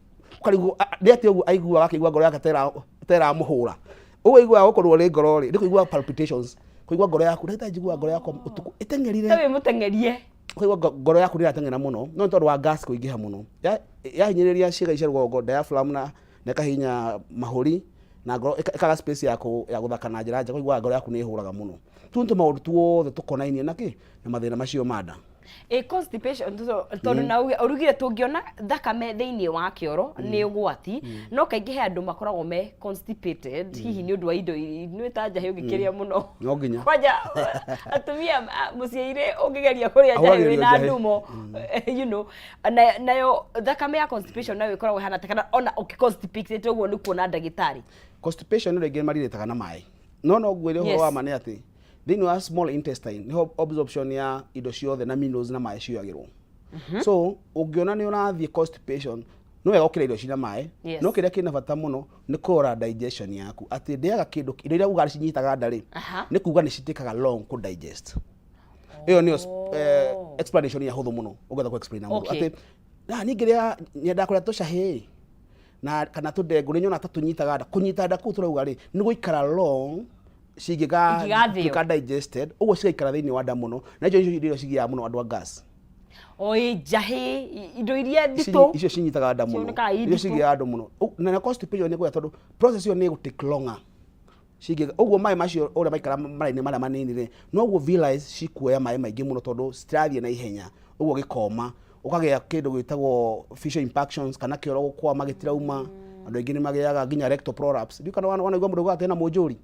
ukarigu ndeti ugu aigua akigua ngoro yake tera muhura uwe igua ukorwo ri ngoro ri ndikuigua palpitations kuigua ngoro yaku ndagitari njigua ngoro yakwa utuku itengerire tawe mutengerie kuigua ngoro yaku ni atengera muno no tondu wa gas kuingiha muno ya hinyiriria ciega icia rugongo diaphragm na kahinya mahuri na ngoro ikaga space ya guthaka na njira nja kuigua ngoro yaku ni ihuraga muno tuntu maundu tuothe tukonainie naki na mathina macio mada constipation tondu na urugire tungiona thakame thiini wa kioro ni ugwati no kaingi he andu makoragwo me constipated hihi ni undu wa indo ni tanja he ungikiria muno no nginya kwaja atumia muciire ungigeria kuria nja wina ndumo you know nayo thakame ya constipation nayo ikoragwo hana takana ona ukiconstipate uguo ni kuona ndagitari constipation ni rege mariretaga na mai no gwire ho wa mane ati thini wa small intestine ni absorption ya indo ciothe na minerals na mai ciagirwo so ungiona ni unathie constipation no wega ukira indo cina mai no kiria kina bata muno ni kora digestion yaku ati ndiaga kindu indo iria ugari cinyitaga ndari ni kuga ni citikaga long ku digest iyo ni explanation ya huthu muno ugetha ku explain amu ati ni ngiria nyenda kuria tucahi na kana tudengu ni nyona tatunyitaga nda kunyita nda ku turauga ri ni guikara long cigiga digested ugo cigaikara thiini wa nda muno na icio irio cigia muno andu a gas oi jahi indo iria ndito icio cinyitaga nda muno icio cigia andu muno na constipation ni kwa tondu process yo ni go take longer cigiga ugo mai macio ore maikara maraini mara manini ri no ugo realize cikuoya mai maingi muno tondu strathie na ihenya ugo gikoma ukagia kindu gwitagwo facial impactions kana kioro gukwa magitirauma andu ingi ni magiaga nginya rectal prolapse ndio kana wana igwa mundu gwate na munjuri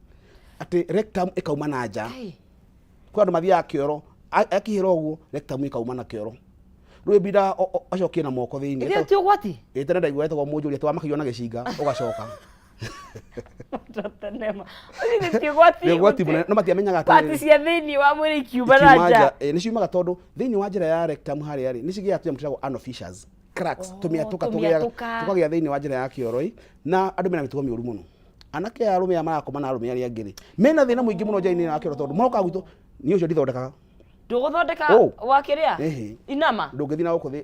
ati rectum ikauma na nja kwa andu mathia kioro akihira uguo rectum ikauma na kioro rwe bida acokie na moko thiini ite ti ugwati ite ndaigwa etagwo munjuri ati wamakio na gicinga ugacoka tatanema ni ti ugwati ni ugwati no matiamenyaga ati pati cia thiini wa mwiri kiuma na nja ni ciumaga tondu thiini wa njira ya rectum hari ari ni cigia tu mtirago anal fissures cracks tumia tukagia thiini wa njira ya kioroi na andu mena mitugo miuru muno anake arume ya marakoma na arume aria ngiri mena thina muingi muno njaini na kiro tondu moka gwitu ni ucio ndithondekaga nduguthondeka wakiria inama ndungithina guku thi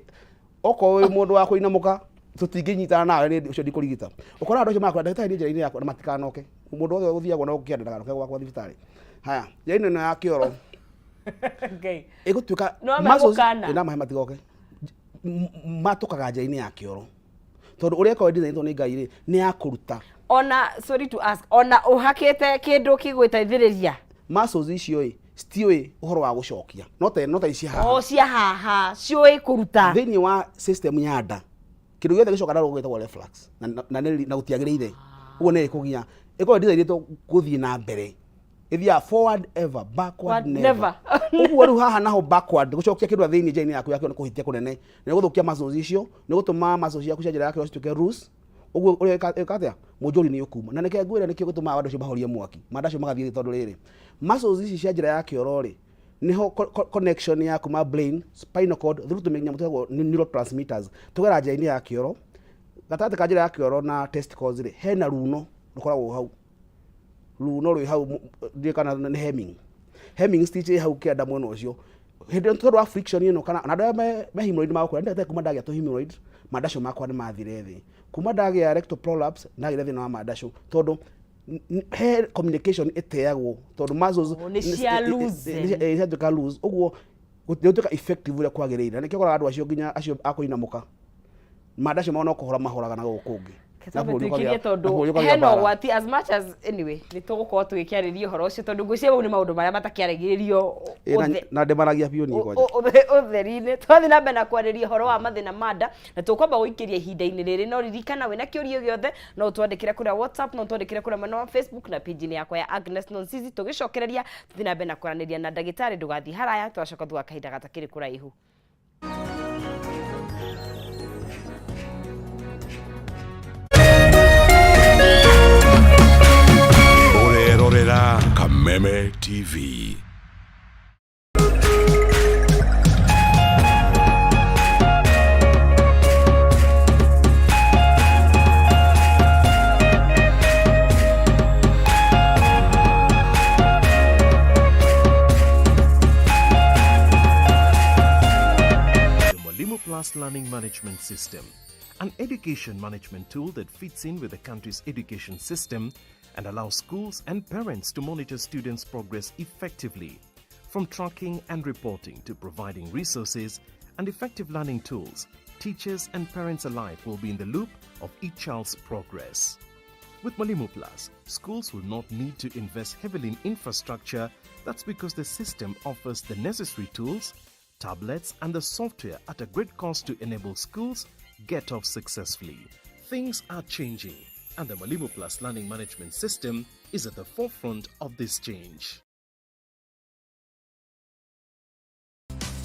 oko wi mundu wa kuinamuka tutinginyitana nawe ni ucio ndikurigita ukora andu acio makora ndagitari njira-ini yakwa na matikanoke mundu wothe uthiagwo no gukienda ndaganoke gwakwa thibitari haya njaini no ya kioro okay igutuika ina mahe matigoke matukaga njaini ya kioro tondu uria kwa design ni ngai ri ni ya kuruta ona sorry to ask ona uhakite kindu kigwitaithiriria muscles icio still uhoro wa gucokia no ta ici haha cia haha cioi kuruta thini wa system ya nda kindu giothe gicoka na gwitagwo reflux na gutiagirire uguo ni kugia iko design to guthie na mbere ithia forward ever backward never uguo ru haha naho backward gucokia kindu thini njaini yaku yakio ni kuhitia kunene ni guthukia muscles icio ni gutuma muscles yaku cia njira yake cituke loose uguo uri ekatia munjuri ni ukuma na nike ngwire nikio gutuma wandu cio mahorie mwaki mandacio magathie tondu riri muscles ici cia njira ya kiorori niho connection ya kuma brain spinal cord through to nyamũ twagwo neurotransmitters tugera njira-ini ya kioro gatagatĩ ka njira ya kioro na testicles ri hena runo rukoragwo hau runo rwi hau ndikana ni hemming stitch hau kianda mwena ucio hindi tondu wa friction ino kana na andu me hemorrhoid makwa ndete kuma ndagia to hemorrhoid mandacio makwa ni mathire thi kuma ndagia rectal prolapse ndagira thina wa mandacio tondu he communication iteagwo tondu muscles ni cia lose ka lose uguo gutiotuka effective ule kwagirira nikio kora andu acio nginya acio akuinamuka mandacio maona kuhora mahoraga na gukungi heno wati as much as anyway ni tugukorwo tugikiariria horo ucio tondu ngwiciria mau ni maundu maria matakiarigiririo na ndemaragia biu ni kwaje utheri-ini twathi na mbere na kwariria horo wa mathina manda na tukwamba guikiria ihinda-ini riri no ririkana wina kiurio giothe no twandikire kuria WhatsApp no twandikire kuria mwena wa Facebook na page-ini yakwa ya Agnes Nonsizi tugicokereria tuthi na mbere na kwaraniria na ndagitari ndugathi haraya twacoka thutha kahinda gatakiri kuraihu Kameme TV. Plus Learning Management System, an education management tool that fits in with the country's education system and allows schools and parents to monitor students' progress effectively. From tracking and reporting to providing resources and effective learning tools, teachers and parents alike will be in the loop of each child's progress. With Mwalimu Plus, schools will not need to invest heavily in infrastructure. That's because the system offers the necessary tools, tablets, and the software at a great cost to enable schools get off successfully. Things are changing, and the Mwalimu Plus Learning Management System is at the forefront of this change.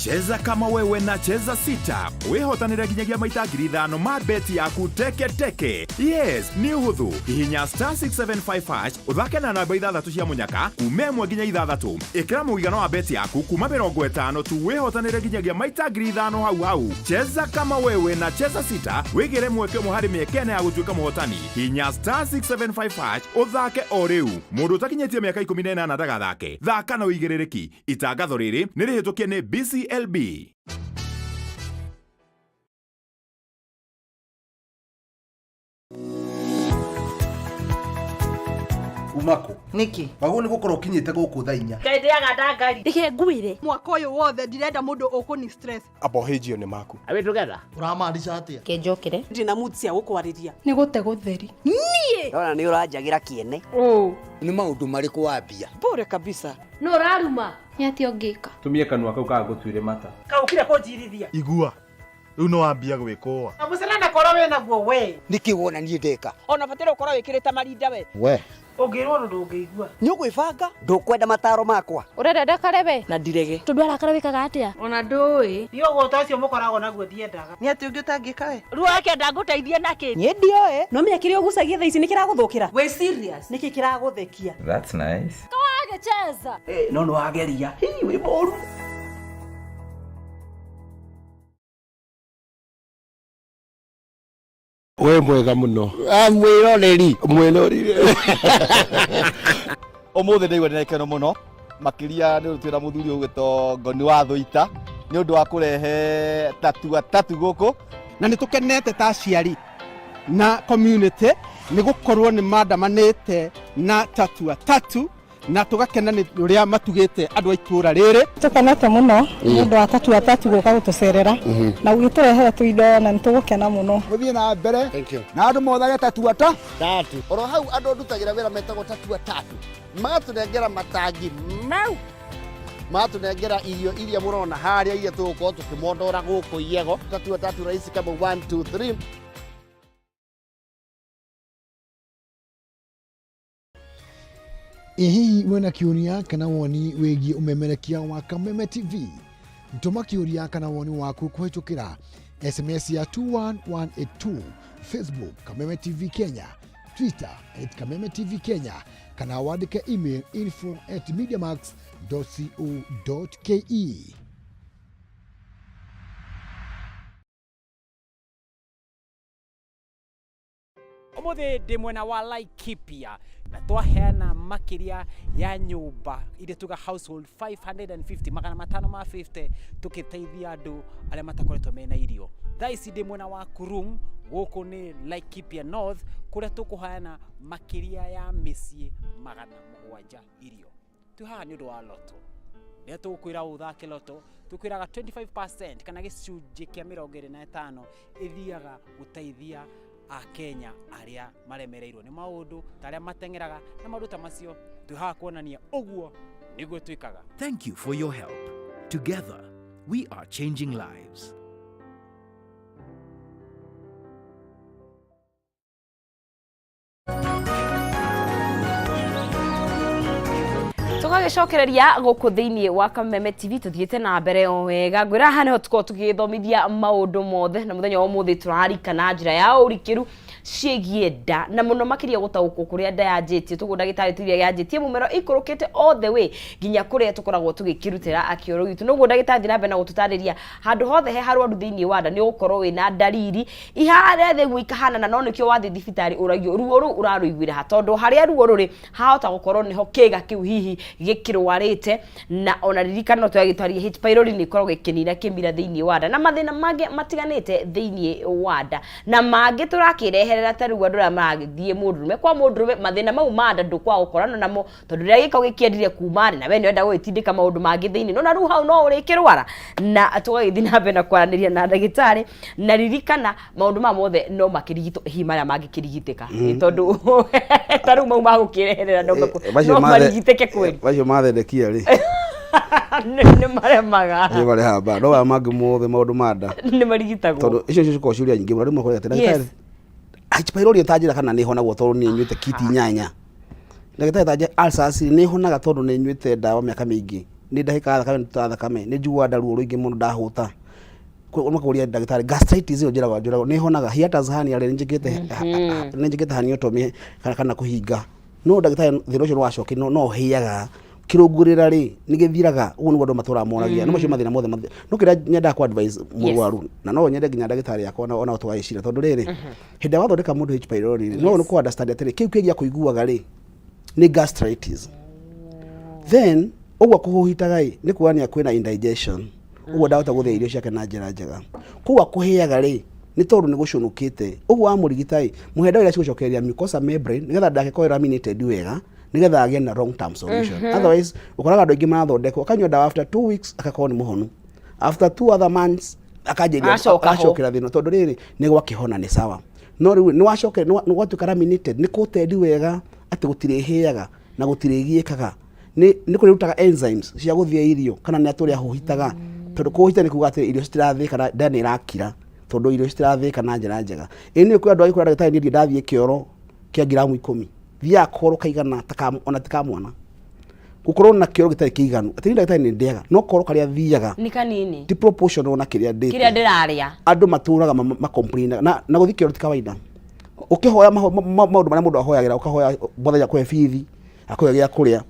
Cheza kama wewe na cheza sita. Wehotanira ginyagia maita ngiri 5 ma beti yaku teke teke. Yes, ni uhuthu. Hihinya *675# uthake na namba 6 cia munyaka umemwe ginya 6. Ikira muigano wa beti yaku kuma 50 tu wehotanira ginyagia maita ngiri 5 hau. Cheza kama wewe na cheza sita. Wigire mweke muhari miekene ya gutuika muhotani. Hihinya *675# uthake o riu. Mundu utakinyetie miaka 18 ndagathake. Thaka na uigirereki. Itangatho riri ni rihitukie ni BCLB. Umako Niki wagu ni gukora ukinyite guku tha 4 Kaithiaga ndangari. Reke ngwire mwaka uyu wothe ndirenda mundu ukuni stress. Abohejio ni maku. Awe together. uramaanisha atia kenjokere Ndina mood cia gukwariria. Ni gute gutheri. Nie. ona ni uranjagira kiene ni maundu mariku wambia Pore kabisa. No raruma. Nyati ongika. Tumie kanua kau ka gutwire mata. Kaukire kunjirithia. Igua. Riu no wambia gwikoa. Na mucana korwo wena guo we. niki wona nie ndeka Ona batire ukorwo wikirite marinda we. we Ungirwo ndungiigua. nyugwibanga ndukwenda mataro makwa Urenda ndakarebe. Na ndirege. Tundu arakara wikaga atia? Ona ndui. Niyo gota cio mukoragwo naguo ndiendaga. Ni ati ungi utangika we. Ruo yake ndaguteithia naki. nie ndioe No menya kiria ugucagia thaa ici ni kiraguthukira. We serious? Niki kiraguthekia? That's nice. Agecheza. no no ageria wi moru We mwega muno. mwiroreri Mwirorire. Umuthi ndigwe ndinekeno muno makiria ni rutwira muthuri ugito ngoni wa thuita ni undu wa kurehe tatu guku na ni tukenete ta ciari na community ni gukorwo ni mandamanite na tatu na tugakena ni uria matugite andu a itura riri Tukenete muno mundu wa tatu guka gutucerera na ugiturehera tuindo na nitugukena muno. muthie na mbere na andu mothage tatu oro hau andu ndutagira wira metagwo tatu matunengera matangi mau matunengera iria murona haria iria tugukorwo tukimondora guku iego tatu raisi kama 1 2 3 Hihi mwena kiuria kana woni wigie umemerekia wa Kameme TV ntuma kiuria kana woni waku kuhitukira SMS ya 21182 Facebook Kameme TV Kenya Twitter @Kameme TV Kenya kana wandike email info@mediamax.co.ke. Umuthi ndi mwena wa Laikipia na twaheana makiria ya nyumba ile tuga household 550 magana 550 tukiteithia andu aria matakoretwo mena irio. Thaisi ndi mwena wa Kurum guku ni Laikipia North kuria tukuheana makiria ya micii magana 7 irio. Tuhaha ni undu wa loto. Ni tukwira uthake loto tukwiraga 25% kana gicunji kia 25 ithiaga guteithia a Kenya aria maremereirwo ni maundu taria matengeraga na maundu ta macio tuha kuonania uguo niguo twikaga. Thank you for your help. Together, we are changing lives. Tugagicokereria guku thiini wa Kameme TV tuthiete na mbere o wega ngwira hane ho tuko tugithomithia maundu mothe na muthenya wa muthi turarika na njira ya urikiru ciegie nda na muno makiria gutaguko kuria nda yanjitie tugu ndagitari tiria yanjitie mumero ikurukite all the way ginya kuria tukoragwo tugikirutira akioro gitu nugu ndagitari na mbere na gututariria handu hothe he harwaru thiini wa nda ni ukorwo wina ndariri ihare the gwikahana na no nikio wathi thibitari uragio ruo ru uraruigwira ha tondu haria ruo ruri hahota gukorwo niho kiga kiu hihi gikirwarite na ona ririkano twagitwaria H pylori ni korwo gikinira kimira thiini wa nda na mathina mange matiganite thiini wa nda na mange turakireherera taru andu ra magithie mundurume kwa mundurume mathina mau ma nda ndukwa ukorana namo tondu ria gikao gikiendirie kumari na we ni wenda gwitindika maundu mangi thiini no na ru hau no urikirwara na tugagithii na mbere na kwaraniria na ndagitari na ririkana maundu ma mothe no makirigito himara mangikirigitika tondu taru mau magukireherera no marigitike kweli bacio mathendekia ri ni maremaga ni bari hamba no wa mangi mothe maundu manda ni marigitagwo tondu icio cio ciuria nyingi muri mwe kwete ndagitari H pylori tanjira kana ni honagwo tondu ni nyuite kiti nyanya ndagitari tanje ulcers ni honaga tondu ni nyuite dawa miaka mingi ni ndahika thakame thakame ni njugua ndaruo ruingi muno ndahuta kuria ndagitari gastritis yo njiraga ni honaga hiatus hernia ri njigite haniotomy kana kuhinga no ndagitari thiro cio wacoki no hiaga kirungurira ri ni githiraga ugu ni andu matura moragia no macio mathina mothe no kira nyenda ku advise murwaru na no nyende nginya ndagitari yakwa ona utwaicira tondu riri hinde wathondeka mundu H pylori no no ku understand atiri kiu kigia kuiguaga ri ni gastritis then ogwa kuhuhitaga ni kuania kwina indigestion ogwa ndahota guthia irio ciake na njira njega kuwa kuhiaga ri ni tondu ni gucunukite ogwa amurigitai muhenda ira cigocokeria mucosa membrane nigetha ndageko laminated wega nigetha agye na long term solution otherwise ukoraga andu ingi marathondekwo akanywa dawa after 2 weeks akakorwo ni muhonu after 2 other months akajiria acokera thina tondu riri ni gwakihona ni sawa no riu ni wacoke ni gwatuika laminated ni kutendi wega ati gutire hiaga na gutire giekaga ni kurutaga enzymes cia guthia irio kana ni aturi ahuhitaga tondu kuhita ni kuga ati irio citirathika na ndani irakira tondu irio citirathika na njira njega ini ku andu agikora ndagitari ni ndathie kioro kia gramu 10 thia koro kaigana ona tikamwana gukorwo na kioro gitari kiiganu ati ndagitari ni ndiaga no koro karia thiaga ni kanini ti proportional na kiria ndiraria andu maturaga ma complain na guthii kioro ti kawaida ukihoya maundu maria mundu ahoyagira ukahoya bothenya kwe bithi akoya gia kuria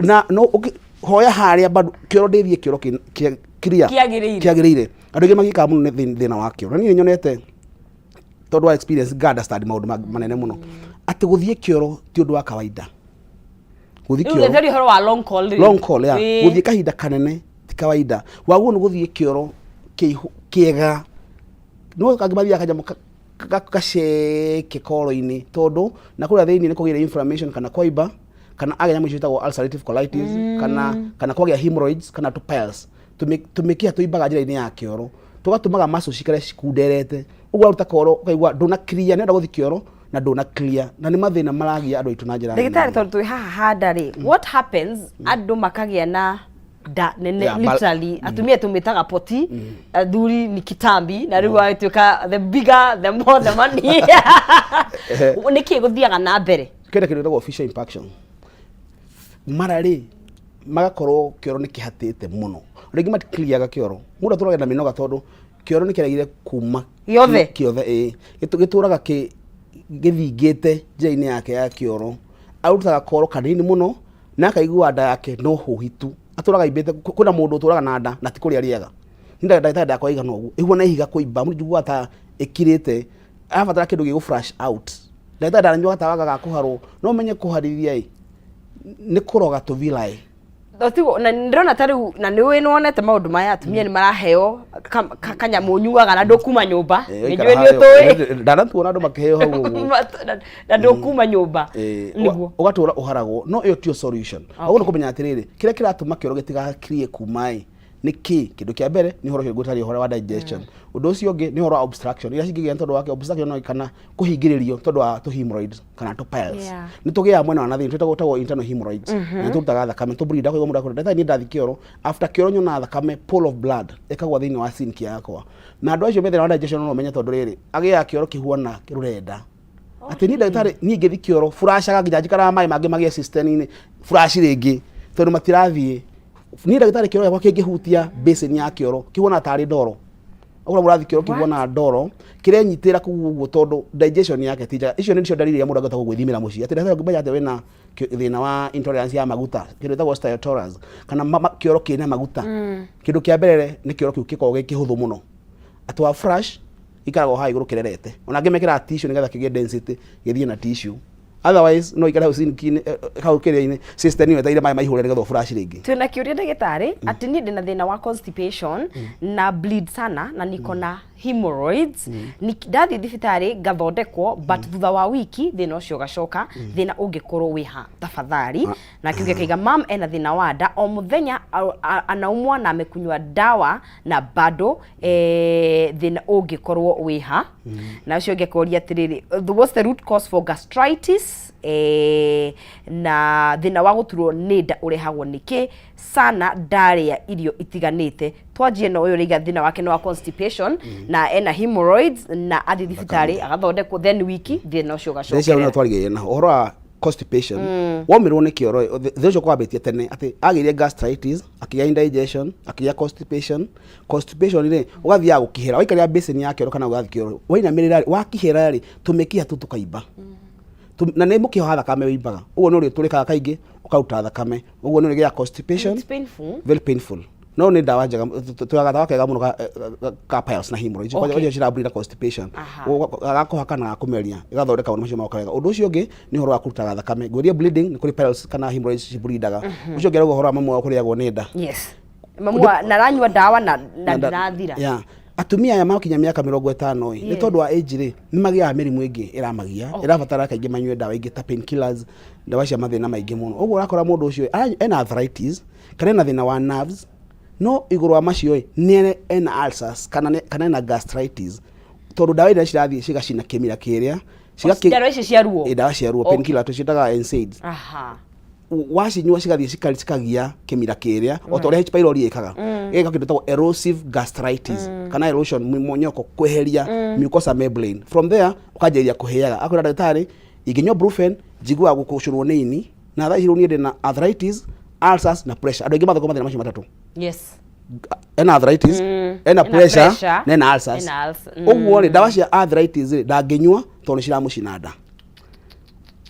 na no hoya haria bado kioro ndithie kioro kiagirire andu ingi magika muno thina wa kioro ni nyonete tondu wa experience gada study maundu manene muno ati guthie kioro ti undu wa kawaida guthie kioro ndio horo wa long call ya guthie kahinda kanene ti kawaida waguo ni guthie kioro kiega no kagimathia kajamu gaceke koro-ini tondu na kuria thiini ni kugira inflammation kana koiba kana agenya mwicio itagwo ulcerative colitis kana kwagia hemorrhoids kana piles tumikia tuibaga njira-ini ya kioro tugatumaga muscle cikare cikunderete uguo ruta koro ukaigua nduna clear nenda guthi kioro na nduna clear na ni mathina maragia andu aitu na njira ndagitari tondu twi haha handari what happens andu makagia na da nene literally atumia tumitaga poti athuri ni kitambi na riu aituika the bigger the more the money niki guthiaga na mbere kenda kindu ndagwo official impaction marari magakorwo kioro ni kihatite muno ringi mati clear ga kioro mundu aturaga na minoga tondu kioro ni kiragire kuma kiothe gituraga githingite njira-ini yake ya kioro arutaga koro kanini muno na akaigua nda yake no huhitu aturaga imbite kuna mundu uturaga na nda na tikuria riega ninda ndagitari ndakwa igana uguo igua na ihiga kuimba mundu njugua ta ikirite abatara kindu gigu flash out ndagitari ndanjua gatawaga ga kuharwo no menye kuharithia ni kuroga tuvilai Dotigo na ndirona tariu na niwe nonete maundu maya atumia ni maraheo kanyamu nyuaga na ndokuma nyumba nijue ni utoi ndanatuona andu makiheo hau na ndokuma nyumba niguo ugatura uharagwo no iyo tio solution aguo nikumenya atiriri kiria kiratuma kioro gitiga clear kumai niki kindu kia mbere ni horo gutari horo wa digestion undu ucio ungi ni horo wa obstruction ira cingigia tondu wa obstruction no kana kuhingiririo tondu wa to hemorrhoids kana to piles ni tugia mwena wa nathini twetagwo internal hemorrhoids ni tutaga thakame to breed kwa mundu akora ni ndathi kioro after kioro nyona thakame pool of blood ekagwa thini wa sink yakwa na andu acio methera wa digestion no menya tondu riri agia kioro kihuana kirurenda ati ni ndagitari ni ngithi kioro furashaga nginya njikara mai mangi magia system ini furashi ringi tondu matirathie ni ndagitari kioro yakwa kingihutia basin ya kioro kihuana tari ndoro ogora murathi kioro kihuana ndoro kirenyitira kuguo tondu digestion yake tija icio ni cio dalili ya mundu agata gwithimira muci ati ndagitari ngumenya ati wina thina wa intolerance ya maguta kindu tagwo steatoras kana kioro kina maguta kindu kia mbere ni kioro kiu kiko gikihuthu muno atwa fresh ikarago hai iguru kirerete ona ngimekira tissue nigetha kigie density githie na tissue otherwise no ikara usinkine kau kire system ni wetaire mai maihore ngetho flash ringi tuna kiuria ndagitari ati ni ndina thina wa constipation na bleed sana na niko na hemorrhoids ni ndathi thibitari ngathondekwo but thutha wa wiki thina ucio gacoka thina ungikorwo wiha tafadhali na kiuge kiga mam ena thina wa nda o muthenya anaumwa na amekunywa dawa na bado thina ungikorwo wiha na ucio ngekoria atiriri what's the root cause for gastritis na thina wa guturwo ni nda urehagwo niki sana ndaria irio itiganite twanjie no uyu riga thina wake no wa constipation na ena hemorrhoids na athi thibitari agathondekwo then wiki thina ucio gacokera thina no twarige na uhoro wa constipation womirwo ni kioro thicio kwa betie tene ati agirie gastritis akiya indigestion akiya constipation ri ugathia gukihera waikaria basin yake ro kana ugathi kioro waina mirira wakihera ri tumekia tu tukaimba na ne mukiho thakame wimbaga uguo no ri turikaga kaingi ukauta thakame uguo no ri ya constipation. It's painful, very painful. No ni dawa njega tuagatha kega muno ka piles na hemorrhoids kwa jira breed constipation agakohaka na kumeria igathondeka ono macio maukarega undu ucio ngi ni horo wa kuruta thakame gweria bleeding ni kuri piles kana hemorrhoids cibreedaga ucio ngi horo wa mamu kuriagwo ni nda. Yes, mamu na ranywa dawa na ndirathira. Yeah, atumia ya makinya miaka 50 ni tondu wa age ri ni magia mirimu ingi iramagia irabatara kaingi manywe dawa ingi ta painkillers dawa cia mathina maingi muno uguo urakora mundu ucio ena arthritis kana ena thina wa nerves no iguru wa macio ni ena ulcers kana ena gastritis tondu dawa ira cirathie cigacina kimira kiria dawa ici cia ruo dawa cia ruo painkiller tucitaga NSAIDs wacinyua cigathie cikagia kimira kiria o tore H pylori ikaga ega kindu tawo erosive gastritis kana erosion monyoko kweheria mucosa membrane from there ukajeria kuheaga akwira daktari iginyo brufen jigua gukucurwo nini na thaa ici ni na arthritis ulcers na pressure andu ingi mathoko mathina macio matatu. Yes, ena arthritis ena pressure na ena ulcers uguo ri dawa cia arthritis ri ndanginyua tondu ciramucina nda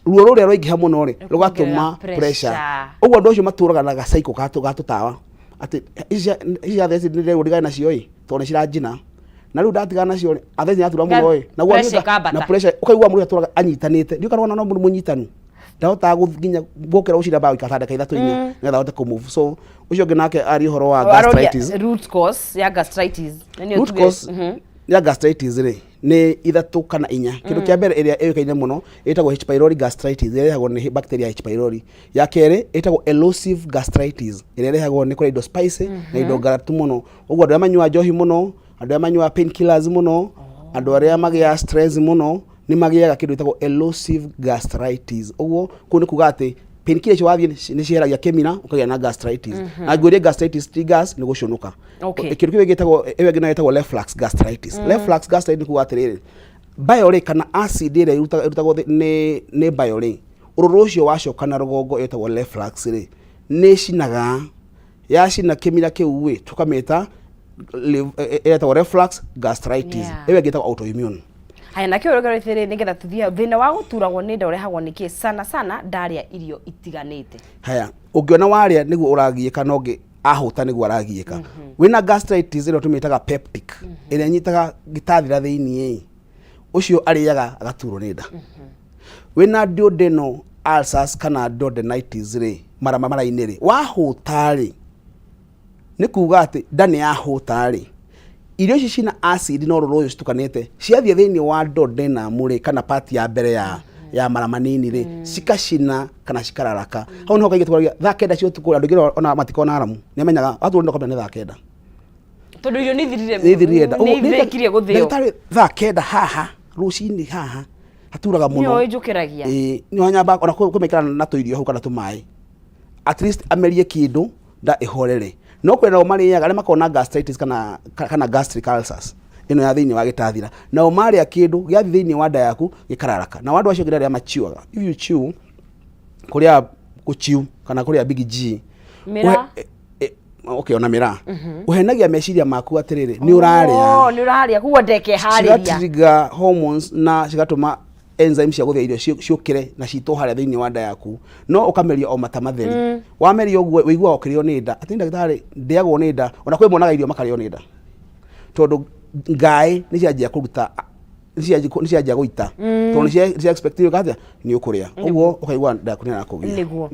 ruo ruria rwaingiha muno ri rugatuma pressure uguo ndu ucio maturaga na gacaiko gatutawa ati icia theci ni ndigana nacio i tondu cirajina na riu ndatigana nacio ri athenya atura muno i na guo na pressure ukaigua muri aturaga anyitanite ndio karona no mundu munyitanu ndahota gukinya gukira ucira bawo ikathandeka ithatu inya ngetha hote kumove so ucio nginake ari horo wa gastritis root cause ya gastritis root cause ya gastritis ri ni ithatu kana inya kindu kia mbere iria ikaine muno itagwo H pylori gastritis iria irehagwo ni bacteria H pylori ya kere itagwo erosive gastritis iria irehagwo ni kuri indo spicy na indo ngaratu muno uguo andu amanywa njohi muno andu amanywa painkillers muno andu aria magia stress muno ni magiaga kindu itagwo erosive gastritis uguo ku ni kuga ati painkillers wathie ni ciheragia kimira ukagia na gastritis na gweria gastritis triggers ni gucunuka kindu kiwe gitagwo gitagwo reflux gastritis reflux gastritis ni kuga atiriri biore kana acid ire irutagwo ni biore ururu ucio wacoka na rugongo itagwo reflux ri ni cinaga yacina kimira kiu wi tukameta itagwo reflux gastritis iwe gitagwo autoimmune. Haya na kioro garo thiri nigetha tuthia thina wa guturagwo ni nda urehagwo niki sana ndaria irio itiganite. Haya ungiona waria niguo uragiika no ngi ahuta niguo aragiika wina gastritis iro tumitaga peptic ire nyitaga gitathira thiini ucio ariaga agaturwo ni nda wina duodenal ulcers kana duodenitis ri mara-ini ri wahuta ri ni kuga ati ndani yahuta ri irio ici cina acid no roro uyu citukanite ciathie thiini wa duodenum ri kana part ya mbere ya mara manini ri cikacina kana cikararaka hau no kaige tukaragia thaa kenda cio tukura andu ngira ona matikona aramu ni amenyaga watu ndo kabla ni thaa kenda tondu irio ni thirire ni ikirie guthio thaa kenda haha rucini haha haturaga muno ni njukiragia ni wanyamba ona kumekara na tuirio hau kana tumai at least amerie kindu nda ihorere no kwenda umariaga ari makona gastritis kana gastric ulcers ino ya thiini wa gitathira na umaria kindu gya thiini wa nda yaku gikararaka na wandu acio ngira machiuaga if you chew kuria kuchiu kana kuria big G mira okay ona mira uhenagia meciria maku atiriri ni uraria kuwa ndeke hariria trigger hormones na cigatuma enzymes cia guthia irio ciukire na cito haria thiini wa nda yaku no ukameria o mata matheri wameria uguo wigua okirio ni nda ati ndagitari ndiagwo ni nda ona kwi monaga irio makario ni nda tondu ngai ni cianjia kuruta nicianjia guita to nicia expect katia ni ukuria uguo ukaigua ndakunia na kugia niguo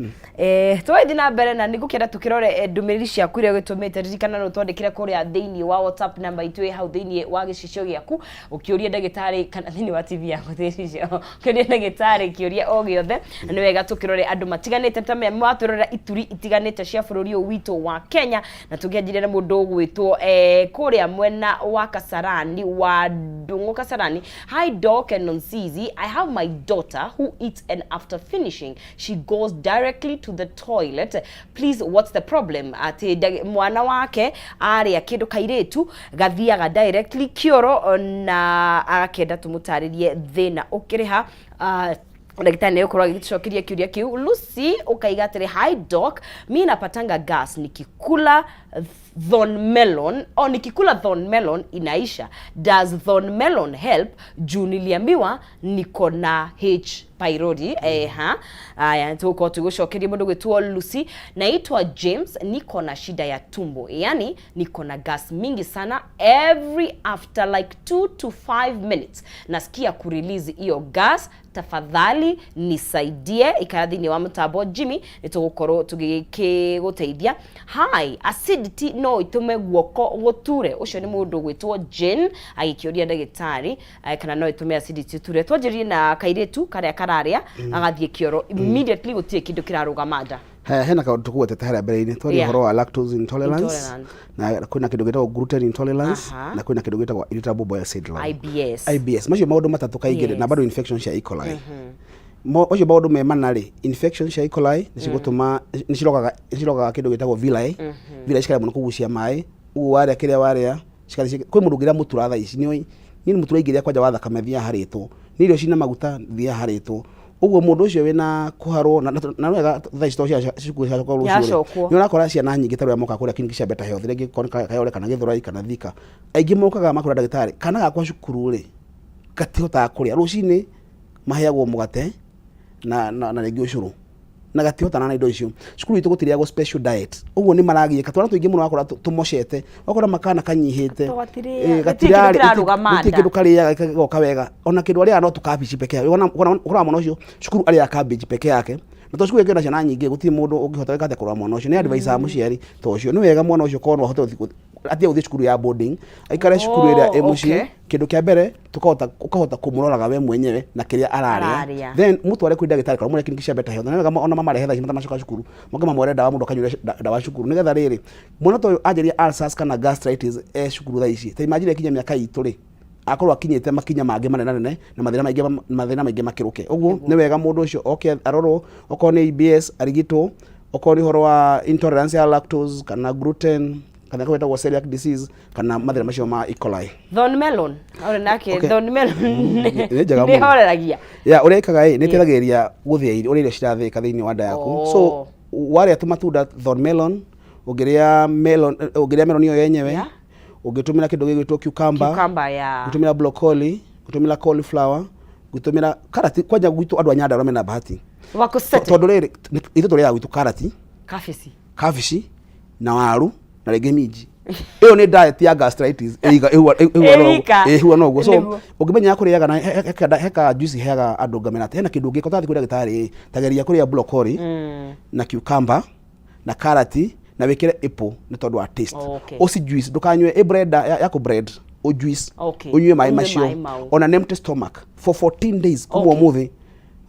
twathi na mbere na nigukienda tukirore ndumiriri ciaku iria gitumite ririkana no twandikire kuria thiini wa WhatsApp number itu hau thiini wa gicicio giaku ukiuria ndagitari kana thiini wa TV yaku thicio ukiuria ndagitari kiuria o giothe ni wega tukirore andu matiganite ta mwatwirora ituri itiganite cia bururi witu wa Kenya na tugianjire na mundu gwitwo kuria mwena wa Kasarani wa Dungu Kasarani. Hi Doc and Nonsizi, I have my daughter who eats and after finishing she goes directly to the toilet. Please, what's the problem? Ati mwana wake aria kindu kairetu gathiaga directly kioro na agakenda tumutaririe thina ukiriha ndagitari nä å korwo agä kiuria kiu. Lucy ukaiga atiri hi Doc, mi napatanga gas nikikula thorn melon o nikikula thorn melon inaisha. Does thorn melon help? Juu niliambiwa niko na H pylori. Aya tuko tugucokerie mundu gwitwo Lucy. Naitwa James, niko na shida ya tumbo, yani niko na gas mingi sana every after like 2 to 5 minutes nasikia kurelease hiyo gas. Tafadhali nisaidie. Ikathini wa mtambo Jimmy nitugukorwo tugiguteithia. Hi, acidity no itume guoko guture. Ucio ni mundu gwitwo Jane agikiuria ndagitari kana no itume acidity ture. Twanjirie na kairetu karia kararia agathie kioro immediately gutie kindu kirarugama nda. Hena kaundu tukuwetete haria mbere-ini twari horo wa lactose intolerance na kwina kindu gitagwo gluten intolerance na kwina kindu gitagwo irritable bowel syndrome IBS. Macio maundu matatu kaingire na bado infection cia E. coli. Ocio maundu me manari infection cia E. coli nicigutuma nicirogaga kindu gitagwo villi cikari muno kugucia mai ugu waria kiria waria cikari kwi mundu ngira mutura tha ici ni mutura ingiria kwanja wa thakame thia haritwo ni irio cina maguta thia haritwo uguo mundu ucio wina kuharwo na wega tha ici cia cukuru cia rucio ni unakora ciana nyingi taruya moka kuria kingi cia beta health rigi kayore kana githura kana thika aingi mokaga makura ndagitari kana gakwa cukuru ri gatihota kuria rucini maheagwo mugate na rigi ucuru na gatihota na indo icio cukuru itu gutiriagwo special diet uguo ni maragiye katwara tuingi muno wakora tumoshete wakora makana kanyihite gatirari kindu karia goka wega ona kindu aria no tukabici peke yake ukora mwana ucio cukuru aria cabbage peke yake na to cukuru ngena ciana nyingi gutiri mundu ungihota gate kurwa mwana ucio ni advice a muciari to ucio ni wega mwana ucio kono hote atia uthi cukuru ya boarding aikare cukuru iria emuci kindu kia mbere ukahota kumuroraga we mwenyewe na kiria araria then mutu ari kwenda gitari kwa mwana kingi cia beta health na wega ona mama rehetha cimata macoka cukuru mugema mwere dawa mundu akanyure dawa cukuru nigetha riri mwana to ajeria ulcers kana gastritis cukuru tha ici ta imagine kinya miaka itu ri akorwo akinyite makinya mangi manene na mathina maingi makiruke uguo ni wega mundu ucio oke arorwo okorwo ni IBS arigitwo okorwo ni horo wa intolerance ya lactose kana gluten kana kwenda wa celiac disease kana mathina macio ma E. coli. Thorn melon ore nake thorn melon ni horeragia urekaga ni tegagiria guthia irio irio cirathika thiini wa nda yaku so waria tumatunda thorn melon ugiria melon iyo yenyewe ugitumira kindu gigwitwo cucumber ugitumira broccoli ugitumira cauliflower ugitumira karati kwanja gwitu andu anyanda ro mena bahati wako set tondu riri ithu turi ya gwitu karati kabici na waru na rege minji iyo ni diet ya gastritis huwa no so ugimenya kuriaga na heka juice heaga andu ngamena hena kindu ngiko tathi kuria gitari tageria kuria broccoli na cucumber na karati na wekere apple ni tondu wa taste osi juice ndukanywe bread yako bread o juice unywe mai macio on an empty stomach for 14 days kumwa muthi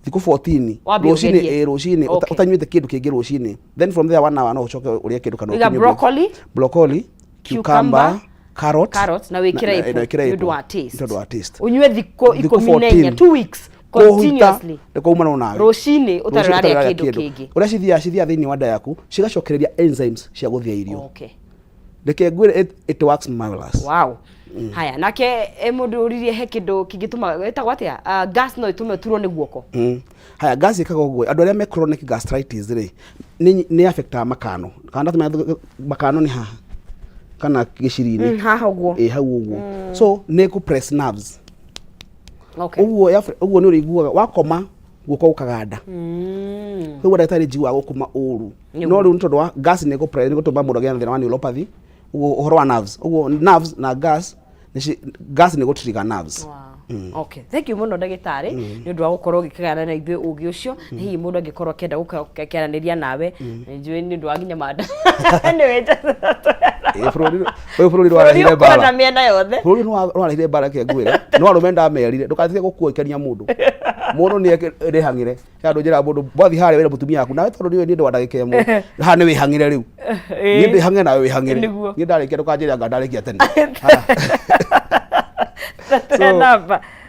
thiku 14 rucini utanywite kindu kingi rucini then from there 1 hour no ucoke uria kindu kana broccoli cucumber carrot na wekere apple ndu wa taste unywe thiku 14 2 weeks continuously ndiko umana nawe rucini utararia kindu kingi uria cithia thiini wa nda yaku cigacokereria enzymes cia guthia irio ndeke ngwire it works marvelous. Wow. Haya nake mundu uririe he kindu kingituma etagwo atia gas no itume turwo ni guoko haya gas ikaga guo andu aria me chronic gastritis ri ni affect makano kana tume makano ni haha kana gicirine haha guo hau guo so ne ku press nerves uguo ni uriguaga wakoma guoko ukaganda uguo ndagitari jiwa gukuma uru no riu ntondu wa gas ne ku press ni gutuma mundu agena thina wa neuropathy uhoro wa nerves uguo nerves na gas ni go trigger nerves Okay, thank you muno ndagitari ni undu wa gukorwo gikagana na ithuĩ ũgĩ ũcio hihi mũndũ angĩkorwo akĩenda gũkĩaranĩria nawe njũĩ ni undu wa nginya mada ni wĩta bũrũri rwarehire mbara na mĩena yothe bũrũri rwarehire mbara ke ngwĩra no arũme ndamerire ndũkatige gũkuoikania mũndũ nĩ rĩhang'ĩre andũ njĩra mũndũ mwathi harĩa wĩra mũtumia waku nawe tondũ nĩ ndĩ wa ndagĩka ĩmwe haha nĩ wĩhang'ĩre rĩu niĩ ndĩhang'e nawe wĩhang'ĩre niĩ ndarĩkia ndũkanjĩra anga ndarĩkia tene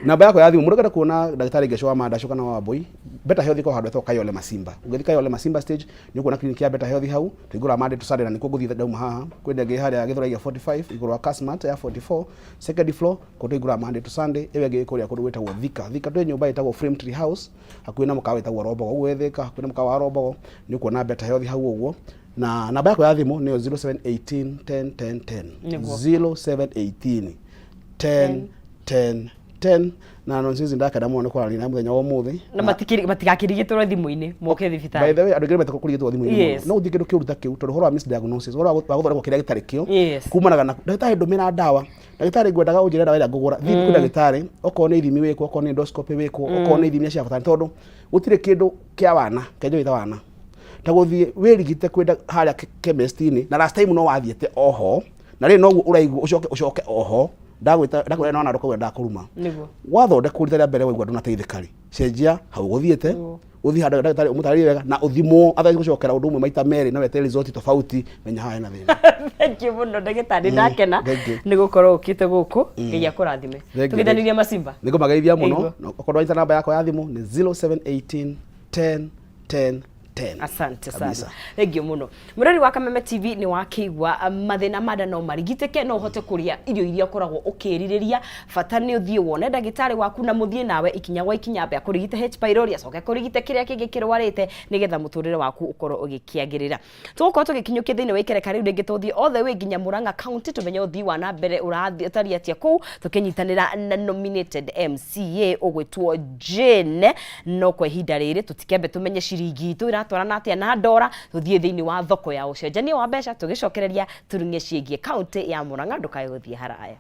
namba yako ya thimũ mũndũ kenda kuona ndagĩtarĩ Ngecu wa Manda Coka na Wambui Better Health iko handũ etwo Kayole Masimba ũgĩthiĩ Kayole Masimba stage nĩ ũkuona clinic ya Better Health hau tũigũra Monday to Sunday na nĩkuo ngũthiĩ ndauma haha kwenda ngĩ harĩa Gĩthũrai 45 igũrũ wa Casmat ya 44 second floor kũndũ igũra Monday to Sunday ĩyo ĩngĩ ĩkũrĩa kũndũ gwĩtagwo Thika twĩ nyũmba ĩtagwo Frame Tree House hakuhĩ na mũkawa ĩtagwo Rombogo ũguo ethĩka hakuhĩ na mũkawa wa Rombogo nĩ ũkuona Better Health hau ũguo na namba yako ya thimũ nĩyo 0718 10 10 10 0718 10 na no sisi ndakada muone kwa ni na muthenya wa muthi na matigakirigitwo thimu-inĩ moke thibitarĩ by the way andũ ngĩrĩ metako kũrigitwo thimu-inĩ no ũthiĩ kĩndũ kĩũruta kĩu tondũ horo wa misdiagnosis horo wa gũthondekwo kĩrĩa gĩtarĩ kĩo kumanaga na ndagĩtarĩ ndũmĩra ndawa ndagĩtarĩ ngwendaga ũnjĩre ndawa ĩrĩa ngũgũra thiĩ kwĩ ndagĩtarĩ okorwo nĩ ithimi wĩkwo okorwo nĩ endoscopy wĩkwo okorwo nĩ ithimi cia bata tondũ gũtirĩ kĩndũ kĩa wana kĩnjũ gĩta wana ta gũthiĩ wĩrigite kwenda harĩa chemist-inĩ na last time no wathiĩte oho na rĩu no ũraigua ũcoke oho ndakwĩra no nandũ kũgenda kũruma wathondekwo rita rĩa mbere waigua ndũnateithĩka rĩ cenjia hau gũthiĩte ũthiĩ handũ ndagĩtarĩ ũmũtarĩrie wega na ũthimwo athaĩ gũcokera ũndũ ũmwe maita merĩ na wete result tofauti menya haha na thĩna thank you muno ndagĩtarĩ ndakena nĩ gũkorwo ũkĩte gũkũ ngeithia kũrathime tũgĩthanĩrie Masimba nĩngũmageithia mũno okorwo waita namba yako ya thimũ nĩ 0718 10 10 asante sana thank you muno murori wa Kameme TV ni wakĩigua mathina mada no marigitĩke no ũhote kũrĩa irio iria ũkoragwo ũkĩrirĩria bata nĩ ũthiĩ wone ndagĩtarĩ waku na mũthiĩ nawe ikinya gwa ikinya mbere kũrigite H pylori acoke kũrigite kĩrĩa kĩngĩ kĩrwarĩte nĩgetha mũtũrĩre waku ũkorwo ũgĩkĩagĩrĩra tũgũkorwo tũgĩkinyũkia thĩinĩ wa ikereka rĩu rĩngĩ tũthiĩ othe wĩ nginya Murang'a county tũmenye ũthii wa na mbere ũrathiĩ atĩa kũu tũkĩnyitanĩra na nominated MCA ũgwĩtwo Jane no kwa ihinda rĩrĩ tũtikembe tũmenye ciringi itũ iratwarana atĩa na ndora tũthiĩ thĩinĩ wa thoko ya ũcenjania wa mbeca tũgĩcokereria turunge ciĩgiĩ county ya Murang'a ndũkae gũthiĩ haraya.